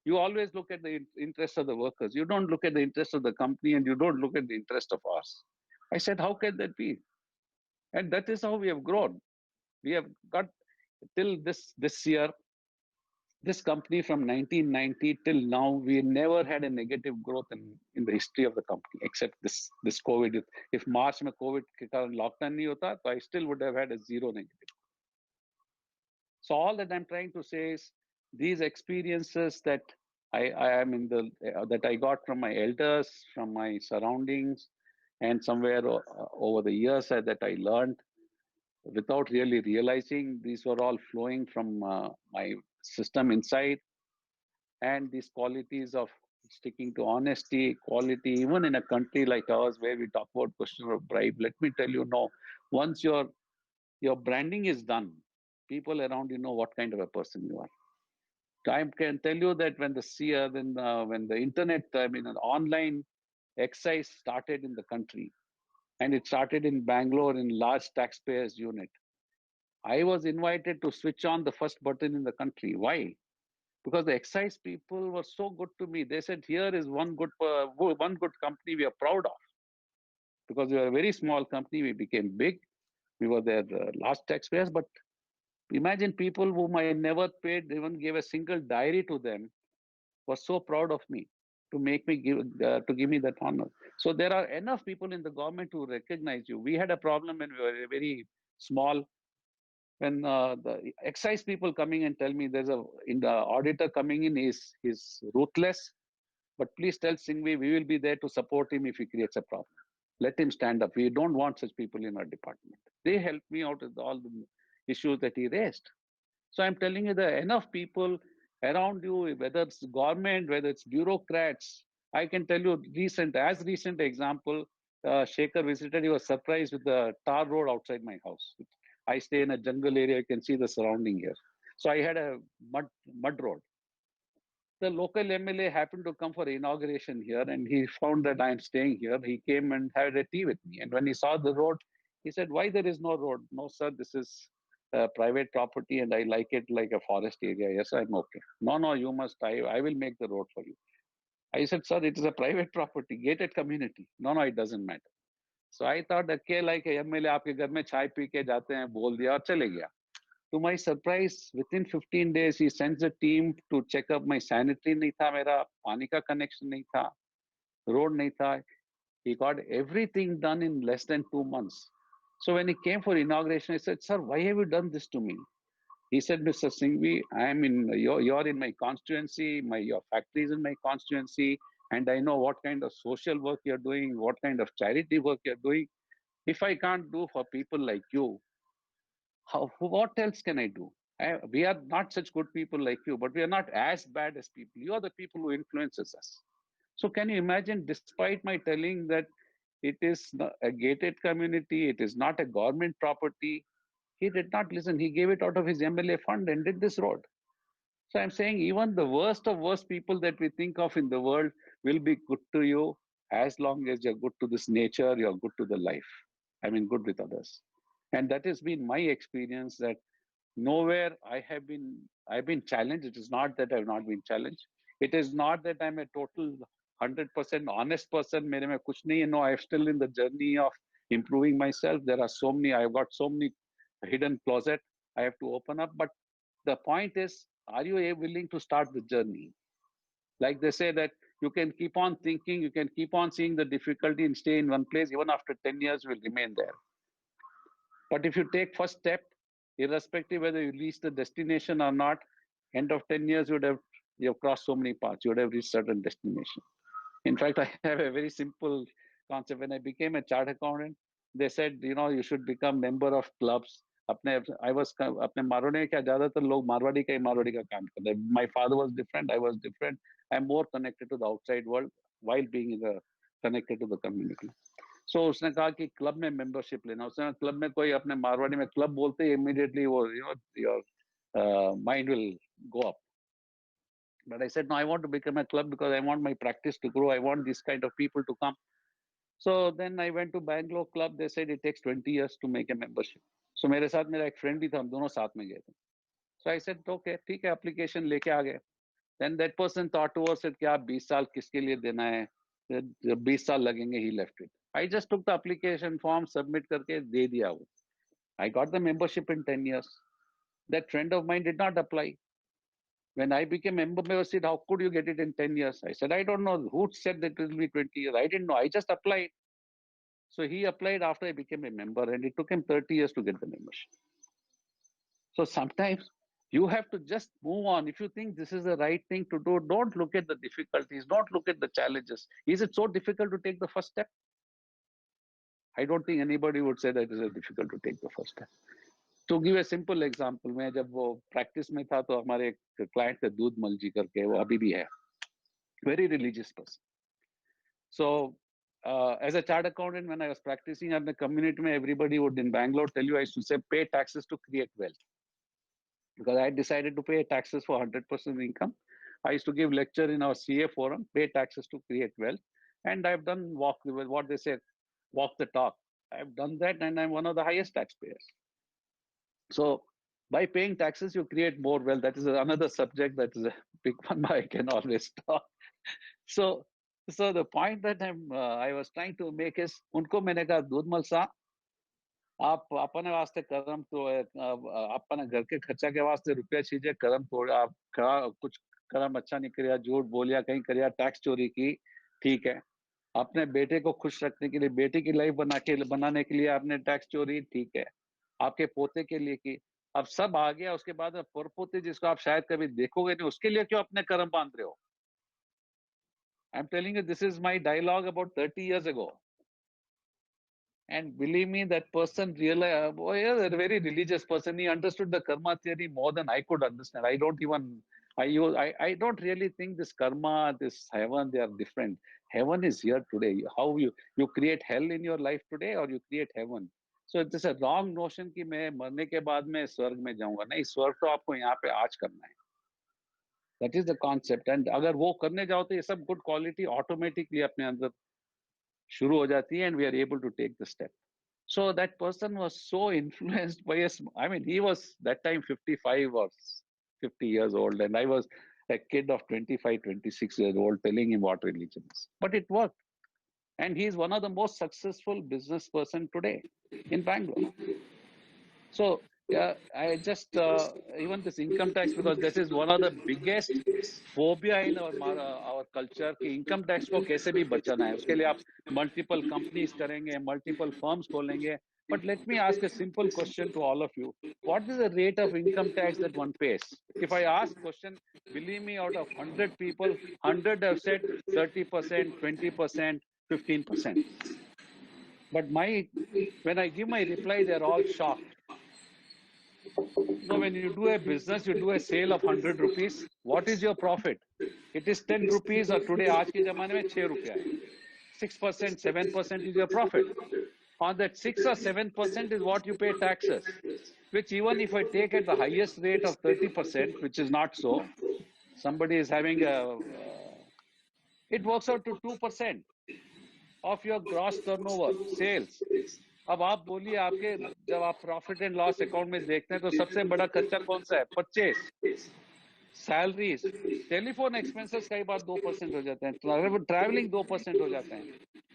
You always look at the interest of the workers. You don't look at the interest of the company, and you don't look at the interest of ours. I said, how can that be? And that is how we have grown. We have got till this year, this company from 1990 till now, we never had a negative growth in the history of the company, except this COVID. If March में COVID के कारण lockdown नहीं होता, तो I still would have had a zero negative. So all that I'm trying to say is these experiences that I am in the that I got from my elders, from my surroundings, and somewhere over the years that I learned without really realizing, these were all flowing from my system inside. And these qualities of sticking to honesty, quality, even in a country like ours where we talk about question of bribe, let me tell you, no, once your branding is done, people around you know what kind of a person you are. I can tell you that when when the internet, I mean, an online excise started in the country, and it started in Bangalore in large taxpayers unit, I was invited to switch on the first button in the country. Why? Because the excise people were so good to me. They said, here is one good company we are proud of. Because we were a very small company, we became big. We were their last taxpayers. But imagine people whom I never paid, even gave a single diary to them, were so proud of me to make me give me that honor. So there are enough people in the government who recognize you. We had a problem when we were very small. When the excise people coming and tell me there's in the auditor coming in is ruthless, but please tell Singhvi we will be there to support him if he creates a problem. Let him stand up. We don't want such people in our department. They helped me out with all the issues that he raised. So I'm telling you, there are enough people around you, whether it's government, whether it's bureaucrats. I can tell you recent example, Shekhar visited, he was surprised with the tar road outside my house. I stay in a jungle area, you can see the surrounding here. So I had a mud road. The local MLA happened to come for inauguration here, and he found that I'm staying here. He came and had a tea with me. And when he saw the road, he said, why there is no road? No, sir, this is private property and I like it like a forest area. Yes, I'm okay. No, you must, I will make the road for you. I said, sir, it is a private property, gated community. No, no, it doesn't matter. So I thought, okay, like MLA आपके घर में चाय P के जाते हैं, बोल दिया और चले गया. To my surprise, within 15 days, he sends a team to check up my sanitary नहीं था मेरा, पानी का connection नहीं था, road नहीं था. He got everything done in less than 2 months. So when he came for inauguration, I said, sir, why have you done this to me? He said, Mr. Singhvi, I am in you're in my constituency, your factory is in my constituency, and I know what kind of social work you're doing, what kind of charity work you're doing. If I can't do for people like you, what else can I do? We are not such good people like you, but we are not as bad as people. You are the people who influences us. So can you imagine, despite my telling that it is a gated community, it is not a government property, he did not listen. He gave it out of his MLA fund and did this road. So I'm saying even the worst of worst people that we think of in the world will be good to you as long as you're good to this nature, you're good to the life. I mean, good with others. And that has been my experience that nowhere I've been challenged. It is not that I've not been challenged. It is not that I'm a total 100% honest person. मेरे में कुछ नहीं है. No, I'm still in the journey of improving myself. There are so many, I've got so many hidden closet I have to open up. But the point is, are you willing to start the journey? Like they say that you can keep on thinking, you can keep on seeing the difficulty and stay in one place. Even after 10 years, you will remain there. But if you take first step, irrespective whether you reach the destination or not, end of 10 years, you have crossed so many paths, you would have reached certain destination. In fact, I have a very simple concept. When I became a chartered accountant, they said, you should become member of clubs. अपने मारवाड़ी में क्या ज्यादातर लोग मारवाड़ी का काम करते हैं. My father was different, I was different. I'm more connected to the outside world while being connected to the community. So उसने कहा कि क्लब में मेंबरशिप लेना. उसने क्लब में कोई अपने मारवाड़ी में क्लब बोलते ही immediately वो your mind will go up. But I said, no, I want to become a club because I want my practice to grow. I want this kind of people to come. So then I went to Bangalore club. They said it takes 20 years to make a membership. So मेरे साथ मेरा एक friend भी था, हम दोनों साथ में गए थे. So I said, okay, ठीक है, application लेके आ गए. Then that person thought towards it कि आप 20 साल किसके लिए देना है? 20 साल लगेंगे. He left it. I just took the application form, submit करके दे दिया वो. I got the membership in 10 years. That friend of mine did not apply. When I became member, they said, how could you get it in 10 years? I said, I don't know. Who said that it will be 20 years? I didn't know. I just applied. So he applied after I became a member, and it took him 30 years to get the membership. So sometimes you have to just move on. If you think this is the right thing to do, don't look at the difficulties, don't look at the challenges. Is it so difficult to take the first step? I don't think anybody would say that it is difficult to take the first step. To give a simple example, मैं जब वो practice में था तो हमारे एक client थे दूध मल जी करके, वो अभी भी है, very religious person. So as a chartered accountant, when I was practicing at the community, everybody would in Bangalore tell you I used to say pay taxes to create wealth. Because I decided to pay taxes for 100% income. I used to give lecture in our CA forum, pay taxes to create wealth. And I've done what they say, walk the talk. I've done that and I'm one of the highest taxpayers. So by paying taxes, you create more wealth. That is another subject that is a big one, but I can always talk. So the point that I was trying to make is, उनको मैंने कहा दूधमल साहब, आप अपने वास्ते कर्म तो अपने घर के खर्चा के वास्ते रुपया छीजे, कर्म तोड़ आप कुछ कर्म अच्छा नहीं करिया, झूठ बोलिया, कहीं करिया, टैक्स चोरी की, ठीक है. अपने बेटे को खुश रखने के लिए, बेटे की लाइफ बनाने के लिए आपने टैक्स चोरी, ठीक है. आपके पोते के लिए की, अब सब आ गया. उसके बाद परपोते जिसको आप शायद कभी देखोगे नहीं, उसके लिए क्यों अपने कर्म बांध रहे हो? I'm telling you, this is my dialogue about 30 years ago. And believe me, that person realized, boy, a very religious person. He understood the karma theory more than I could understand. I don't really think this karma, this heaven, they are different. Heaven is here today. How you create hell in your life today, or you create heaven. So it's a wrong notion कि मैं मरने के बाद में स्वर्ग में जाऊंगा. नहीं, स्वर्ग तो आपको यहाँ पे आज करना है. That is the concept. And अगर वो करने जाओ तो ये सब good quality automatically अपने अंदर शुरू हो जाती है, and we are able to take the step. So that person was so influenced by us. I mean, he was that time 55 or 50 years old, and I was a kid of 25, 26 years old telling him what religion is. But it worked. And he is one of the most successful business person today in Bangalore. So I just even this income tax, because this is one of the biggest phobia in our culture कि income tax को कैसे भी बचाना है. उसके लिए आप multiple companies करेंगे, multiple firms खोलेंगे. But let me ask a simple question to all of you. What is the rate of income tax that one pays? If I ask question, believe me, out of 100 people, 100 have said 30%, 20%, 15%. But when I give my reply, they're all shocked. So when you do a business, you do a sale of 100 rupees, what is your profit? It is 10 rupees, or today, आज के ज़माने में 6 रुपया है. 6%, 7% is your profit. On that 6 or 7% is what you pay taxes, which even if I take at the highest rate of 30%, which is not so, somebody is having it works out to 2% of your gross turnover, sales. अब आप बोलिए, आपके जब आप profit and loss account में देखते हैं तो सबसे बड़ा खर्चा कौन सा है? परचेस, सैलरीज, टेलीफोन एक्सपेंसेस कई बार 2% हो जाते हैं, ट्रैवलिंग 2% हो जाते हैं.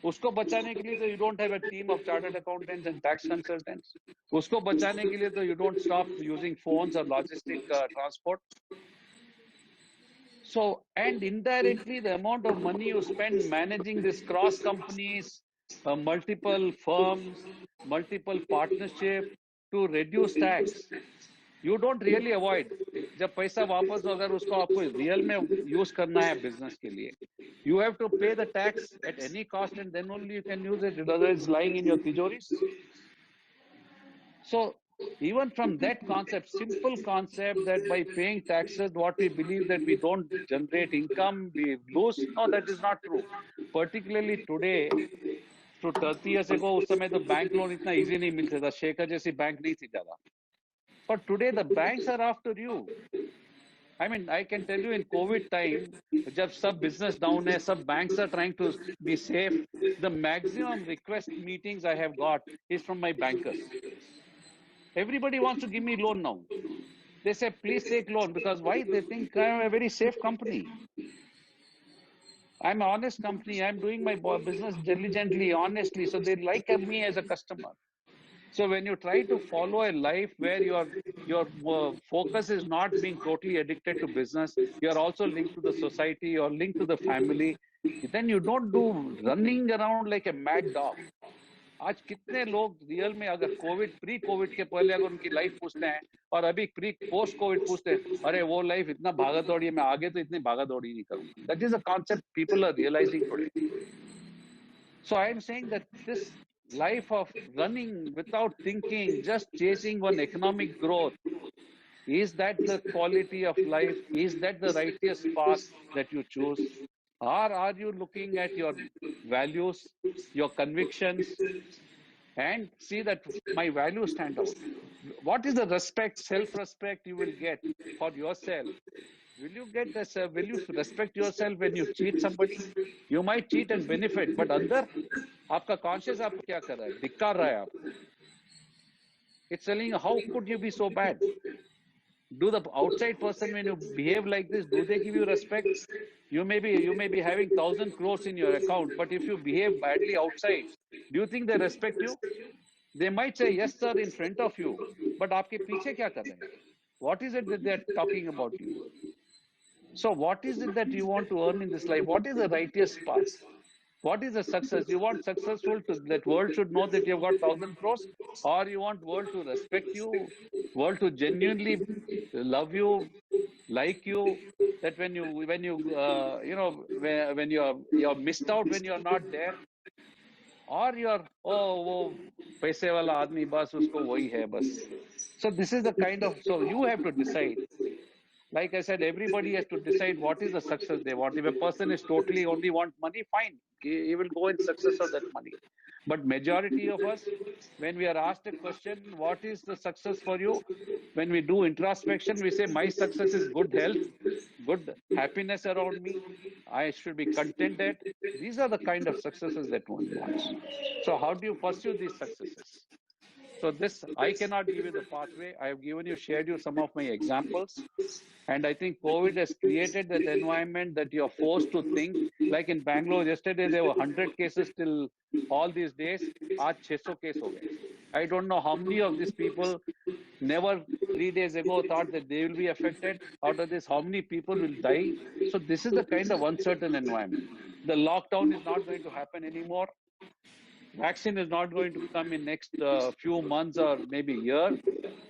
उसको बचाने के लिए तो you don't have a team of chartered accountants and tax consultants. उसको बचाने के लिए तो you don't stop using phones और logistic transport. So, and indirectly, the amount of money you spend managing this cross companies, multiple firms, multiple partnership to reduce tax, you don't really avoid. जब पैसा वापस अगर उसको आपको real में use करना है बिजनेस के लिए, you have to pay the tax at any cost, and then only you can use it. Otherwise, it's lying in your tijoris. So even from that concept, simple concept that by paying taxes, what we believe that we don't generate income, we lose. No, that is not true. Particularly today, to 30 years ago, उस समय तो bank loan इतना easy नहीं मिलता था. शेखर जैसी bank नहीं थी ज़्यादा. But today the banks are after you. I mean, I can tell you in COVID time, जब सब business down है, सब banks are trying to be safe. The maximum request meetings I have got is from my bankers. Everybody wants to give me loan now. They say, please take loan, because why? They think I am a very safe company. I'm an honest company. I'm doing my business diligently, honestly. So they like me as a customer. So when you try to follow a life where your focus is not being totally addicted to business, you're also linked to the society, you're linked to the family, then you don't do running around like a mad dog. आज कितने लोग real में अगर pre Covid के पहले अगर उनकी life पूछते हैं और अभी पोस्ट कोविड पूछते हैं, अरे वो लाइफ इतना भागा दौड़ी है, मैं आगे तो इतनी भागा दौड़ी नहीं करूंगा. That is a concept people are realising today. So I am saying that this life of running without thinking, just chasing one economic growth, is that the quality of life? Is that the righteous path that you choose? Or are you looking at your values, your convictions, and see that my values stand out? What is the respect, self-respect you will get for yourself? Will you get this? Will you respect yourself when you cheat somebody? You might cheat and benefit, but अंदर आपका conscious आपको क्या कर रहा है? धिक्कार रहा है आपको. It's telling you, how could you be so bad? Do the outside person, when you behave like this, do they give you respect? You may be having 1,000 crores in your account, but if you behave badly outside, do you think they respect you? They might say yes sir in front of you, but आपके पीछे क्या कर रहे हैं? What is it that they're talking about you? So what is it that you want to earn in this life? What is the righteous path? What is the success? You want successful to that world should know that you've got 1,000 crores, or you want world to respect you, world to genuinely love you, like you, that when you when you're missed out when you're not there, or you're वो पैसे वाला आदमी बस उसको वही है बस. So this is the kind of, so you have to decide. Like I said, everybody has to decide what is the success they want. If a person is totally only want money, fine, he will go in success of that money. But majority of us, when we are asked a question, what is the success for you? When we do introspection, we say, my success is good health, good happiness around me. I should be contented. These are the kind of successes that one wants. So how do you pursue these successes? So this, I cannot give you the pathway. I have given you, shared you some of my examples. And I think COVID has created that environment that you're forced to think. Like in Bangalore, yesterday there were 100 cases till all these days. Aaj 600 case ho gaye. I don't know how many of these people never 3 days ago thought that they will be affected. Out of this, how many people will die? So this is the kind of uncertain environment. The lockdown is not going to happen anymore. Vaccine is not going to come in next few months or maybe year.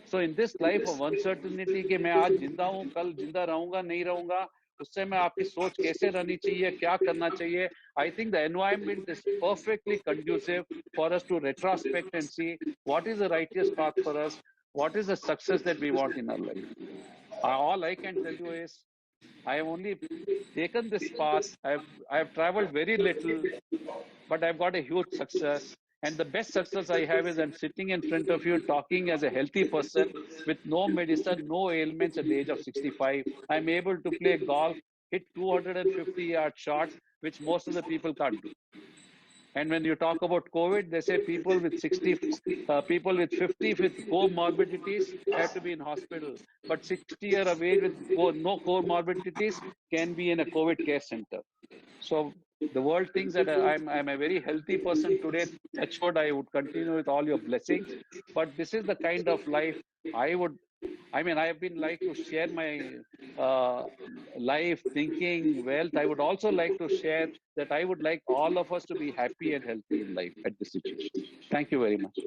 So in this life of uncertainty कि मैं आज जिंदा हूँ, कल जिंदा रहूंगा नहीं रहूंगा, उससे मैं आपकी सोच कैसे रहनी चाहिए, क्या करना चाहिए. I think the environment is perfectly conducive for us to retrospect and see what is the righteous path for us, what is the success that we want in our life. All I can tell you is I have only taken this path. I have traveled very little, but I've got a huge success. And the best success I have is I'm sitting in front of you talking as a healthy person with no medicine, no ailments at the age of 65. I'm able to play golf, hit 250-yard shots, which most of the people can't do. And when you talk about COVID, they say people with 60, people with 50 with comorbidities have to be in hospital. But 60 year of age with no comorbidities can be in a COVID care center. So the world thinks that I'm a very healthy person today. That's what I would continue with all your blessings. But this is the kind of life I would. I mean, I have been like to share my life, thinking, wealth. I would also like to share that I would like all of us to be happy and healthy in life at this situation. Thank you very much.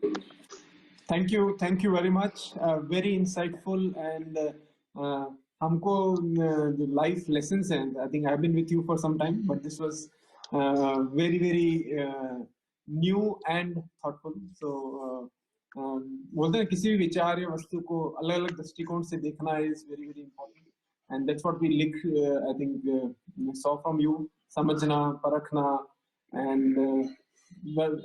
Thank you very much. Very insightful and हमको the life lessons and I think I've been with you for some time, but this was very new and thoughtful. So बोलते हैं किसी भी विचार या वस्तु को अलग-अलग दृष्टिकोण से देखना is very important, and that's what we I think saw from you. समझना, परखना, and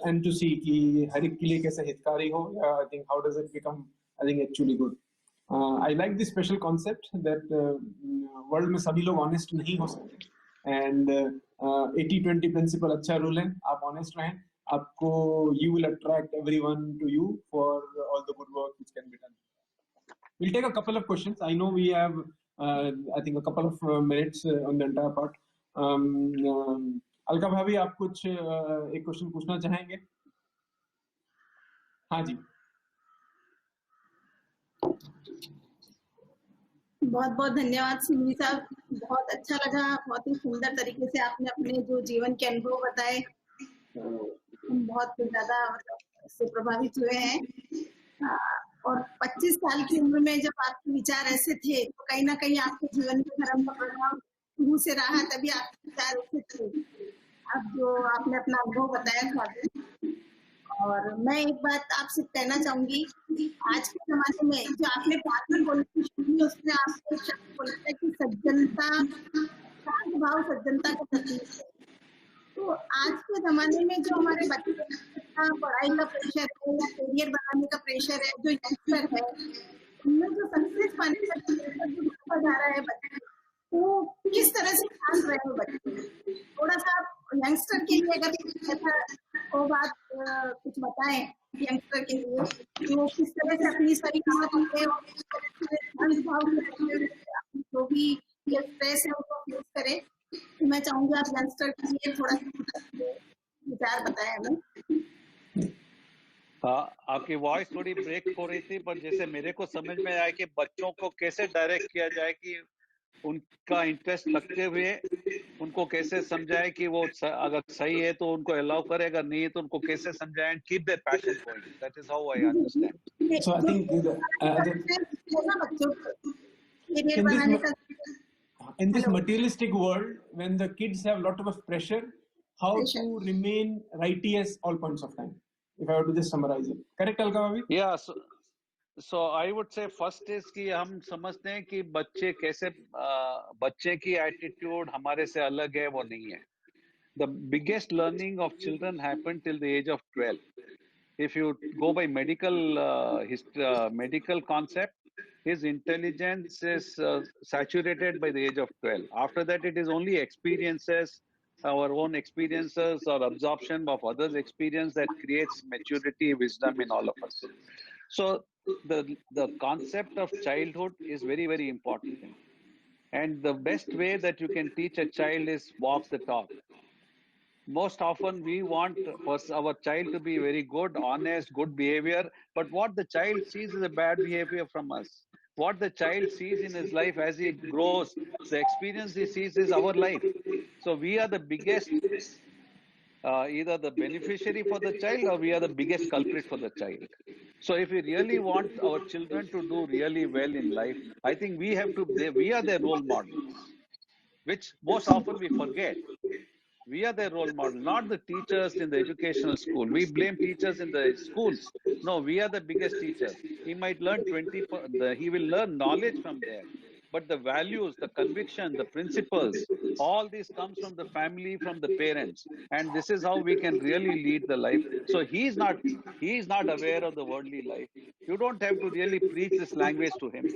and to see कि हर एक के लिए कैसे हितकारी हो. I think how does it become, I think actually good. I like this special concept that world में सभी लोग honest नहीं हो सकते, and 80-20 principle अच्छा rule है. आप honest रहें, आपको you will attract everyone to you for all the good work which can be done. We'll take a couple of questions. I know we have I think a couple of minutes on the entire part. Alka भाभी, आप कुछ एक question पूछना चाहेंगे? हाँ जी. बहुत बहुत धन्यवाद सुनील साहब, बहुत अच्छा लगा, बहुत ही सुंदर तरीके से आपने अपने जो जीवन के अनुभव बताए, तो हम बहुत ज्यादा इससे प्रभावित हुए हैं. और 25 साल की उम्र में जब आपके विचार ऐसे थे, तो कहीं ना कहीं आपके जीवन में धर्म का प्रभाव शुरू से रहा, तभी आपके विचार ऐसे थे. अब जो आपने अपना अनुभव बताया था, और मैं एक बात आपसे कहना चाहूंगी, आज के जमाने में जो आपने प्रार्थना बोली शुरू, उसमें आपको शब्द बोला है कि सज्जनता, शांत भाव सज्जनता का प्रतीक है. तो आज के जमाने में जो हमारे बच्चे का पढ़ाई का प्रेशर है या करियर बनाने का प्रेशर है, जो यंगस्टर है, उनमें जो सक्सेस पाने का प्रेशर जो बढ़ता जा रहा है बच्चे, तो किस तरह से शांत रहे हो बच्चे? थोड़ा सा यंगस्टर के लिए अगर ऐसा वो बात कुछ बताएं यंगस्टर के लिए, तो किस तरह से अपनी सारी बातें और किस तरह से शांत भाव से जो भी ये स्ट्रेस है उसको फेस करे. तो मैं चाहूंगी आप यंगस्टर के लिए थोड़ा विचार बताएं हमें. आपकी वॉइस थोड़ी ब्रेक हो रही थी, पर जैसे मेरे को समझ में आया कि बच्चों को कैसे डायरेक्ट किया जाए कि उनका इंटरेस्ट रखते हुए उनको कैसे समझाए कि वो अगर सही है तो उनको अलाउ करे, अगर नहीं है तो उनको कैसे समझाएं, keep their passion going. That is how I understand. So I think in this materialistic world, when the kids have a lot of pressure, how to remain righteous all points of time, if I were to just summarize it. Correct, Alka Bhavi? Yeah, so I would say first is कि हम समझते हैं कि बच्चे कैसे बच्चे की attitude हमारे से अलग है, वो नहीं है. The biggest learning of children happened till the age of 12. If you go by medical concept, his intelligence is saturated by the age of 12. After that, it is only experiences, our own experiences or absorption of others' experience that creates maturity, wisdom in all of us. So the concept of childhood is very, very important. And the best way that you can teach a child is walk the talk. Most often we want our child to be very good, honest, good behavior, but what the child sees is a bad behavior from us. What the child sees in his life as he grows, the experience he sees is our life. So we are the biggest, either the beneficiary for the child or we are the biggest culprit for the child. So if we really want our children to do really well in life, I think we are their role models, which most often we forget. We are their role model, not the teachers in the educational school. We blame teachers in the schools. No, we are the biggest teachers. He might learn he will learn knowledge from there. But the values, the conviction, the principles, all this comes from the family, from the parents. And this is how we can really lead the life. So he is not aware of the worldly life. You don't have to really preach this language to him.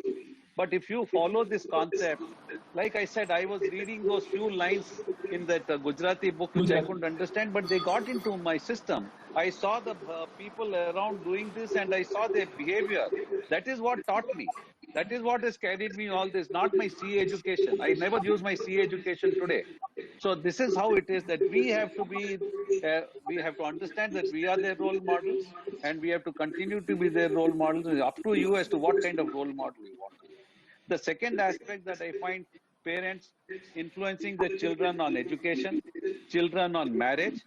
But if you follow this concept, like I said, I was reading those few lines in that Gujarati book, which I couldn't understand, but they got into my system. I saw the people around doing this and I saw their behavior. That is what taught me. That is what has carried me all this, not my CA education. I never use my CA education today. So this is how it is that we have to understand that we are their role models and we have to continue to be their role models. It's up to you as to what kind of role model you want. The second aspect that I find parents influencing the children on education, children on marriage.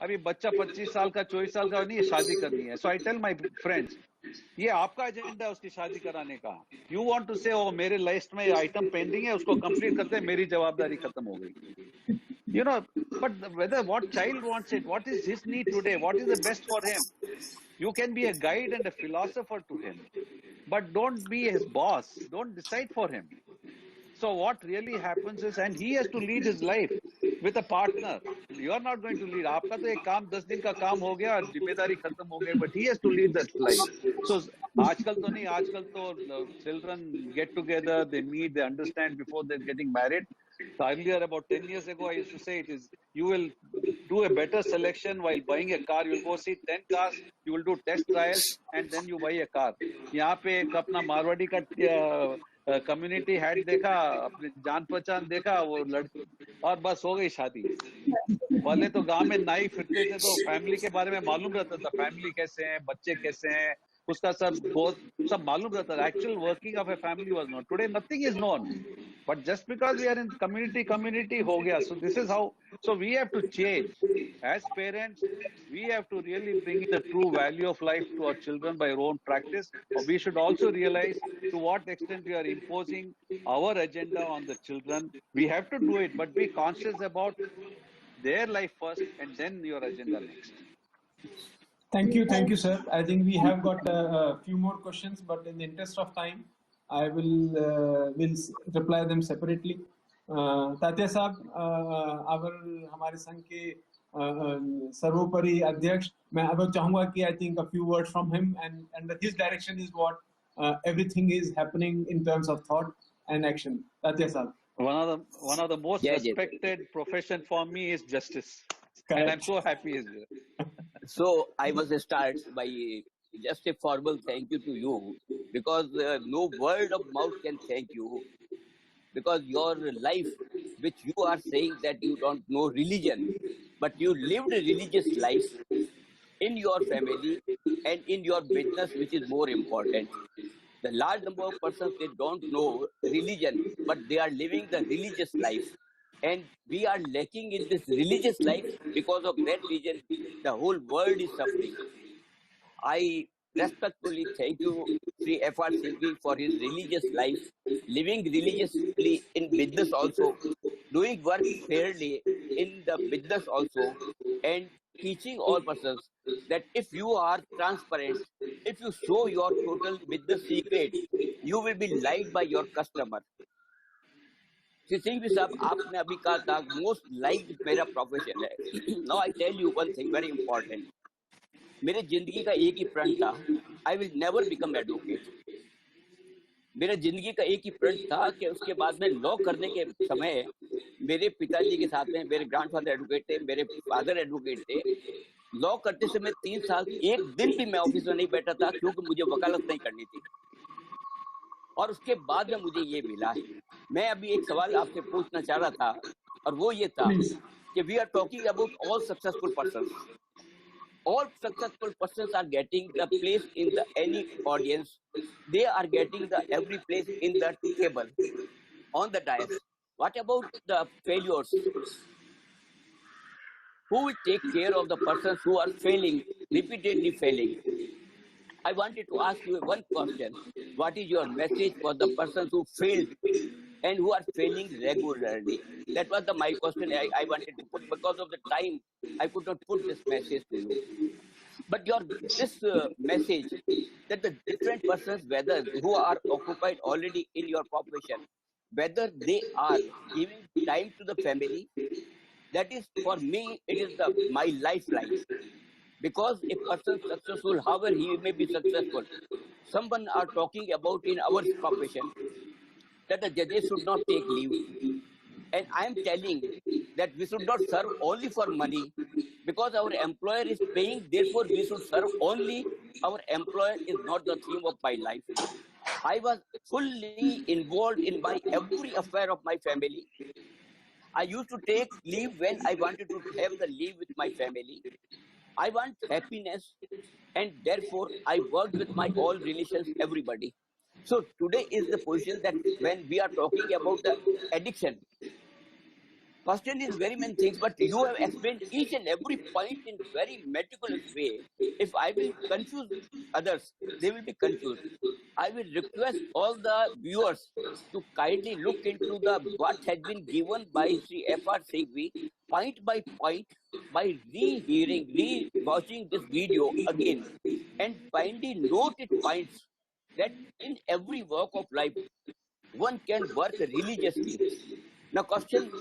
अभी बच्चा 25 साल का 24 साल का नहीं है, शादी करनी है. So I tell my friends, ये आपका एजेंडा है उसकी शादी कराने का. You want to say, oh मेरे लिस्ट में आइटम पेंडिंग है, उसको कंप्लीट करते हैं, मेरी जवाबदारी खत्म हो गई. You know, but whether what child wants it, what is his need today, what is the best for him. You can be a guide and a philosopher to him, but don't be his boss. Don't decide for him. So what really happens is, and he has to lead his life with a partner. You are not going to lead. आपका तो एक काम 10 दिन का काम हो गया, जिम्मेदारी खत्म हो गई, but he has to lead that life. So आजकल तो नहीं, आजकल तो children get together, they meet, they understand before they're getting married. So earlier, about 10 years ago, I used to say you will do a better selection while buying a car. You will go see 10 cars, you will do test trials, and then you buy a car. यहाँ पे एक अपना मारवाड़ी का community head देखा, अपनी जान पहचान देखा, वो लड़की, और बस हो गई शादी. पहले तो गांव में नाई फिरते थे तो फैमिली के बारे में मालूम रहता था, फैमिली कैसे हैं, बच्चे कैसे हैं, उसका सब मालूम रहता था. Actual working of a family was known. Today nothing is known, but just because we are in community हो गया. So this is how. So we have to change as parents. We have to really bring in the true value of life to our children by our own practice. We should also realize to what extent we are imposing our agenda on the children. We have to do it, but be conscious about their life first and then your agenda next. Thank you, sir. I think we have got a few more questions, but in the interest of time, I will reply them separately. Tatya साहब, हमारे संघ के सर्वोपरि अध्यक्ष, मैं अब चाहूंगा कि I think a few words from him, and his direction is what everything is happening in terms of thought and action. Tatia sir. One of the most respected profession for me is justice. Correct. And I'm so happy as well. So I must start by just a formal thank you to you, because no word of mouth can thank you, because your life, which you are saying that you don't know religion, but you lived a religious life in your family and in your business, which is more important. The large number of persons, they don't know religion, but they are living the religious life. And we are lacking in this religious life. Because of that reason, the whole world is suffering. I respectfully thank you, Sri F.R. Singhvi, for his religious life, living religiously in business also, doing work fairly in the business also, and teaching all persons that if you are transparent, if you show your total business secret, you will be liked by your customer. Shri Singhvi साहब, आपने अभी कहा था most liked मेरा profession है. Now I tell you one thing very important. मेरे जिंदगी का एक ही प्रण था, I will never become advocate. मेरे जिंदगी का एक ही प्रश्न था कि उसके बाद में लॉ करने के समय मेरे पिताजी के साथ में, मेरे ग्रैंडफादर एडवोकेट थे, मेरे फादर एडवोकेट थे। लॉ करते समय 3 साल एक दिन भी मैं ऑफिस में नहीं बैठा था, क्योंकि मुझे वकालत नहीं करनी थी। और उसके बाद में मुझे ये मिला है। मैं अभी एक सवाल आपसे पूछना चाह रहा था, और वो ये था Please. कि we are talking about all successful persons. All successful persons are getting the place in the any audience. They are getting the every place in the table, on the dais. What about the failures? Who will take care of the persons who are failing, repeatedly failing? I wanted to ask you one question. What is your message for the persons who failed and who are failing regularly? That was my question I wanted to put. Because of the time, I could not put this message to you. But this message that the different persons, whether who are occupied already in your profession, whether they are giving time to the family, that is for me, it is my lifeline. Because a person successful, however he may be successful, someone are talking about in our profession that the judges should not take leave. And I am telling that we should not serve only for money, because our employer is paying, therefore we should serve only our employer is not the theme of my life. I was fully involved in my every affair of my family. I used to take leave when I wanted to have the leave with my family. I want happiness, and therefore I worked with my all relations, everybody. So today is the position that when we are talking about the addiction, question is very many things, but you have explained each and every point in very meticulous way. If I will confuse others, they will be confused. I will request all the viewers to kindly look into the what has been given by Sri F.R. Singhvi, point by point, by re-hearing, re-watching this video again, and kindly note it points that in every walk of life, one can work religiously. Now,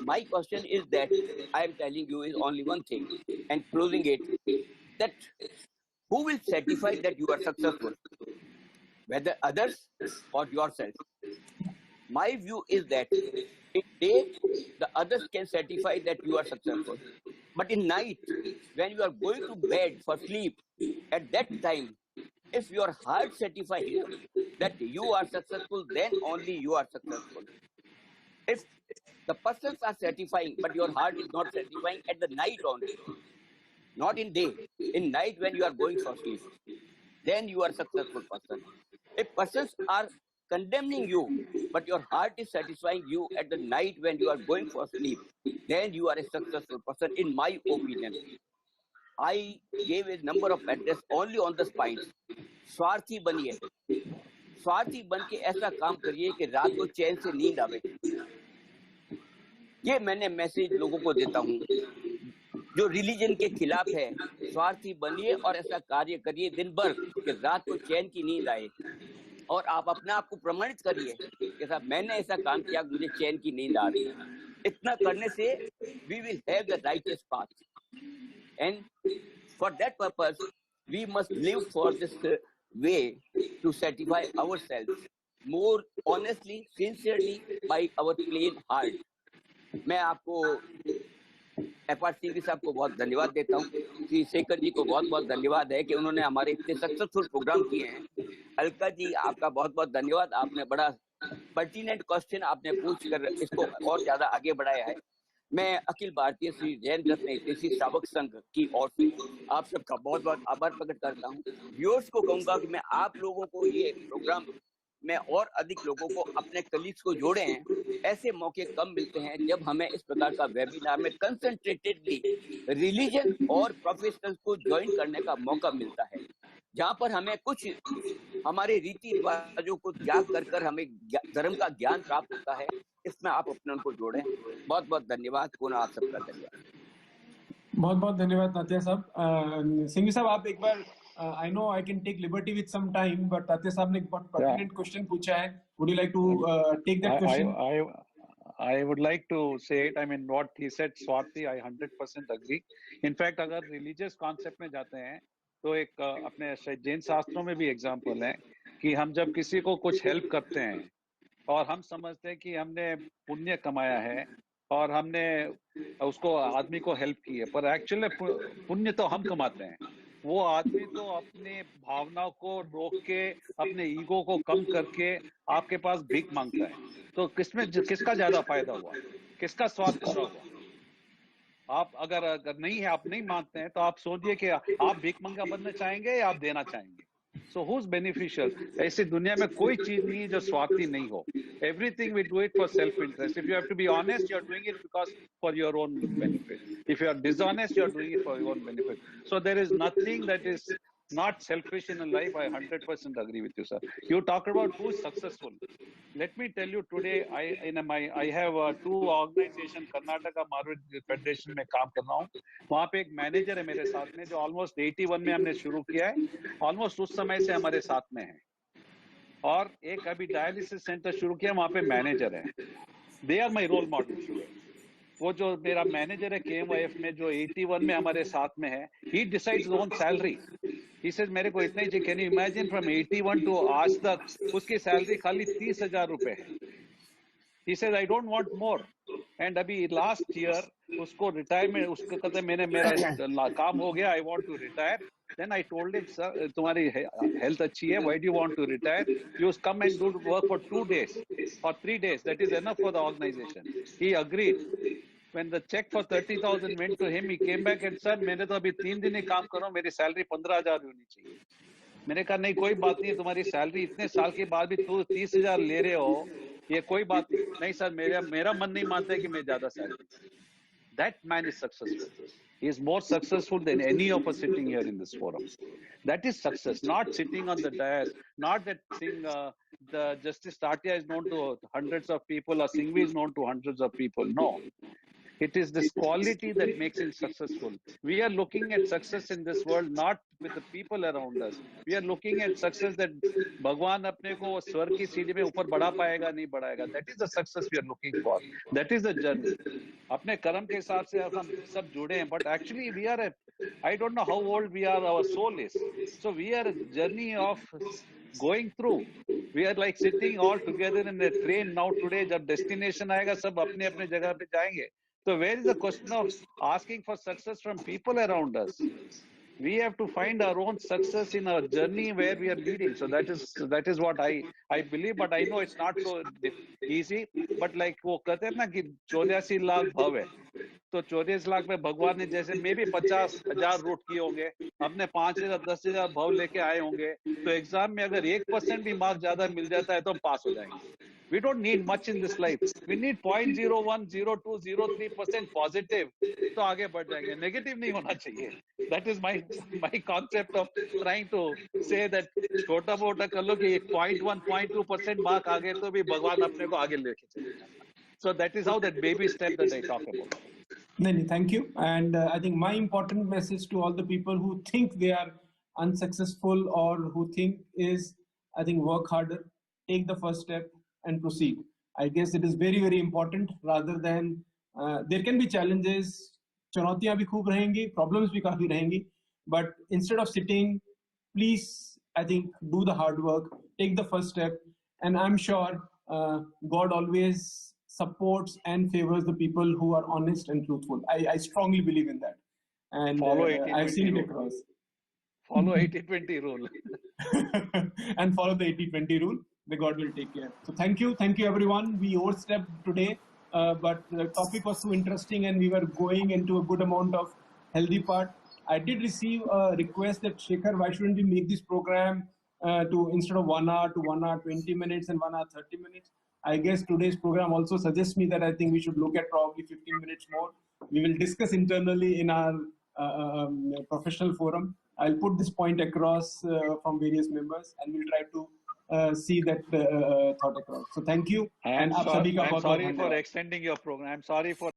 my question is that I am telling you is only one thing, and closing it, that who will certify that you are successful, whether others or yourself? My view is that in day, the others can certify that you are successful. But in night, when you are going to bed for sleep, at that time, if your heart certifies that you are successful, then only you are successful. If the persons are certifying, but your heart is not certifying at the night only, not in day, in night when you are going for sleep, then you are a successful person. If persons are condemning you, but your heart is satisfying you at the night when you are going for sleep, then you are a successful person, in my opinion. I gave a number of address only on the spines. स्वार्थी बनिए, स्वार्थी बन के ऐसा काम करिए कि रात को चैन से नींद आवे। ये मैंने मैसेज लोगों को देता हूँ जो रिलीजन के खिलाफ है। स्वार्थी बनिए और ऐसा कार्य करिए दिन भर कि रात को चैन की नींद आए, और आप अपने आप को प्रमाणित करिए कि साहब मैंने ऐसा काम किया, मुझे चैन की नींद आ रही है। इतना करने से we will have the righteous path, and for that purpose we must live for this way to certify ourselves more honestly, sincerely, by our plain heart. मैं आपको F.R. सिंघवी साहब को बहुत धन्यवाद देता हूँ। श्री शेखर जी को बहुत बहुत धन्यवाद है कि उन्होंने हमारे इतने सक्सेसफुल प्रोग्राम किए हैं। अलका जी, आपका बहुत बहुत धन्यवाद, आपने बड़ा पर्टिनेंट क्वेश्चन आपने पूछ कर इसको और ज्यादा आगे बढ़ाया है। मैं अखिल भारतीय श्री जैन रत्न हितैषी श्रावक संघ की ओर से आप सबका बहुत बहुत आभार प्रकट करता हूँ। व्यूअर्स को कहूंगा कि मैं आप लोगों को ये प्रोग्राम में और अधिक लोगों को, अपने कलीग्स को जोड़े हैं। ऐसे मौके कम मिलते हैं जब हमें इस प्रकार का वेबिनार में कंसंट्रेटेडली रिलीजन और प्रोफेशनल्स को ज्वाइन करने का मौका मिलता है, जहां पर हमें कुछ हमारे रीति रिवाजों को त्याग कर हमें धर्म का ज्ञान प्राप्त होता है। इसमें आप अपने उनको जोड़ें। बहुत बहुत धन्यवाद, पुनः आप सबका धन्यवाद। बहुत बहुत धन्यवाद तात्या साहब। सिंघवी साहब, आप एक बार, I know I can take liberty with some time, but Tatya साहब ने एक बहुत pertinent question पूछा है। Would you like to take that question? I would like to say it. I mean, what he said, Swati, I 100% agree. In fact, अगर religious concept में जाते हैं तो एक अपने जैन शास्त्रों में भी एग्जाम्पल है कि हम जब किसी को कुछ हेल्प करते हैं और हम समझते हैं कि हमने पुण्य कमाया है और हमने उसको आदमी को हेल्प की है, पर एक्चुअली पुण्य तो हम कमाते हैं। वो आदमी तो अपनी भावनाओं को रोक के, अपने ईगो को कम करके आपके पास भीख मांगता है। तो किसका ज्यादा फायदा हुआ, किसका स्वार्थ पूरा हुआ? आप अगर नहीं है, आप नहीं मानते हैं, तो आप सोचिए कि आप भीख मंगा बनना चाहेंगे या आप देना चाहेंगे। सो हुज बेनिफिशियल? ऐसी दुनिया में कोई चीज नहीं है जो स्वार्थी नहीं हो। Everything we do it for self interest. If you have to be honest, you are doing it because for your own benefit. If you are dishonest, you are doing it for your own benefit. So there is nothing that is not selfish in life. I 100% agree with you, sir. You talked about who is successful. Let me tell you, today I have two organization, Karnataka Marwari Federation में काम कर रहा हूँ। वहाँ पे एक manager है मेरे साथ में, जो ऑलमोस्ट 81 में हमने शुरू किया है, ऑलमोस्ट उस समय से हमारे साथ में है। और एक अभी डायलिसिस सेंटर शुरू किया, वहाँ पे मैनेजर है। They are my role model. वो जो मेरा मैनेजर है KMYF में, जो 81 में हमारे साथ में है, he decides his own salary. He says मेरे को इतना ही चाहिए। Can you imagine from 81 to आज तक उसकी सैलरी खाली 30,000 रुपए है। He says I don't want more. And अभी लास्ट ईयर उसको रिटायरमेंट, उसको कहते मैंने मेरा काम हो गया, I want to retire. Then I told him, sir, तुम्हारी हेल्थ अच्छी है, why do you want to retire? You come and do work for 2 days or 3 days. That is enough for the organization. He agreed. When the check for 30,000 went to him, he came back and said, मैंने तो अभी 3 दिन ही काम कर रहा हूँ, मेरी salary 15,000 होनी चाहिए। मैंने कहा नहीं, कोई बात नहीं, तुम्हारी सैलरी इतने साल के बाद भी तुम 30,000 ले रहे हो, ये कोई बात नहीं सर, मेरा मन नहीं मानता है कि मैं ज्यादा salary. That man is successful. He is more successful than any of us sitting here in this forum. That is success, not sitting on the dais, not that thing. The Justice Tatia is known to hundreds of people, or Singhvi is known to hundreds of people. No. It is this quality that makes him successful. We are looking at success in this world not with the people around us. We are looking at success that भगवान अपने को स्वर्ग की सीढ़ी में ऊपर बढ़ा पाएगा, नहीं बढ़ाएगा. That is the success we are looking for. That is the journey. अपने कर्म के हिसाब से हम सब जुड़े हैं, but actually we are I don't know how old we are, our soul is. So we are a journey of going through. We are like sitting all together in a train now today. जब destination आएगा, सब अपने अपने जगह पे जाएंगे. So where is the question of asking for success from people around us? We have to find our own success in our journey where we are leading. So that is what I believe, but I know it's not so easy. But like वो कहते हैं ना कि 84 लाख भव है, तो 84 लाख में भगवान ने जैसे मे भी 50,000 रूट किए होंगे, हमने 5,000 10,000 भव लेके आए होंगे, तो एग्जाम में अगर 1% भी मार्क ज्यादा मिल जाता है तो हम पास हो जाएंगे. We don't need much in this life. We need 0.01, 0.2, 0.3% positive. तो आगे बढ़ जाएंगे. Negative नहीं होना चाहिए. That is my concept of trying to say that छोटा मोटा कर लो कि 0.1, 0.2% मार्क आ गए तो भी भगवान अपने को आगे लेके चलेगा. So that is how that baby step that I talk about. Nani, thank you. And I think my important message to all the people who think they are unsuccessful or who think is, I think, work harder, take the first step and proceed. I guess it is very, very important rather than, there can be challenges, चुनौतियां भी खूब रहेंगी, problems भी काफी रहेंगी, but instead of sitting, please, I think, do the hard work, take the first step, and I'm sure God always supports and favors the people who are honest and truthful. I strongly believe in that. And Follow I've seen it rule. across. Follow 80-20 rule. And follow the 80-20 rule. The God will take care. So thank you everyone. We overstepped today, but the topic was so interesting and we were going into a good amount of healthy part. I did receive a request that Shekhar, why shouldn't we make this program to instead of 1 hour to 1 hour 20 minutes and 1 hour 30 minutes. I guess today's program also suggests me that I think we should look at probably 15 minutes more. We will discuss internally in our professional forum. I'll put this point across from various members and we'll try to see that thought across. So thank you. I'm sorry for extending your program. I'm sorry for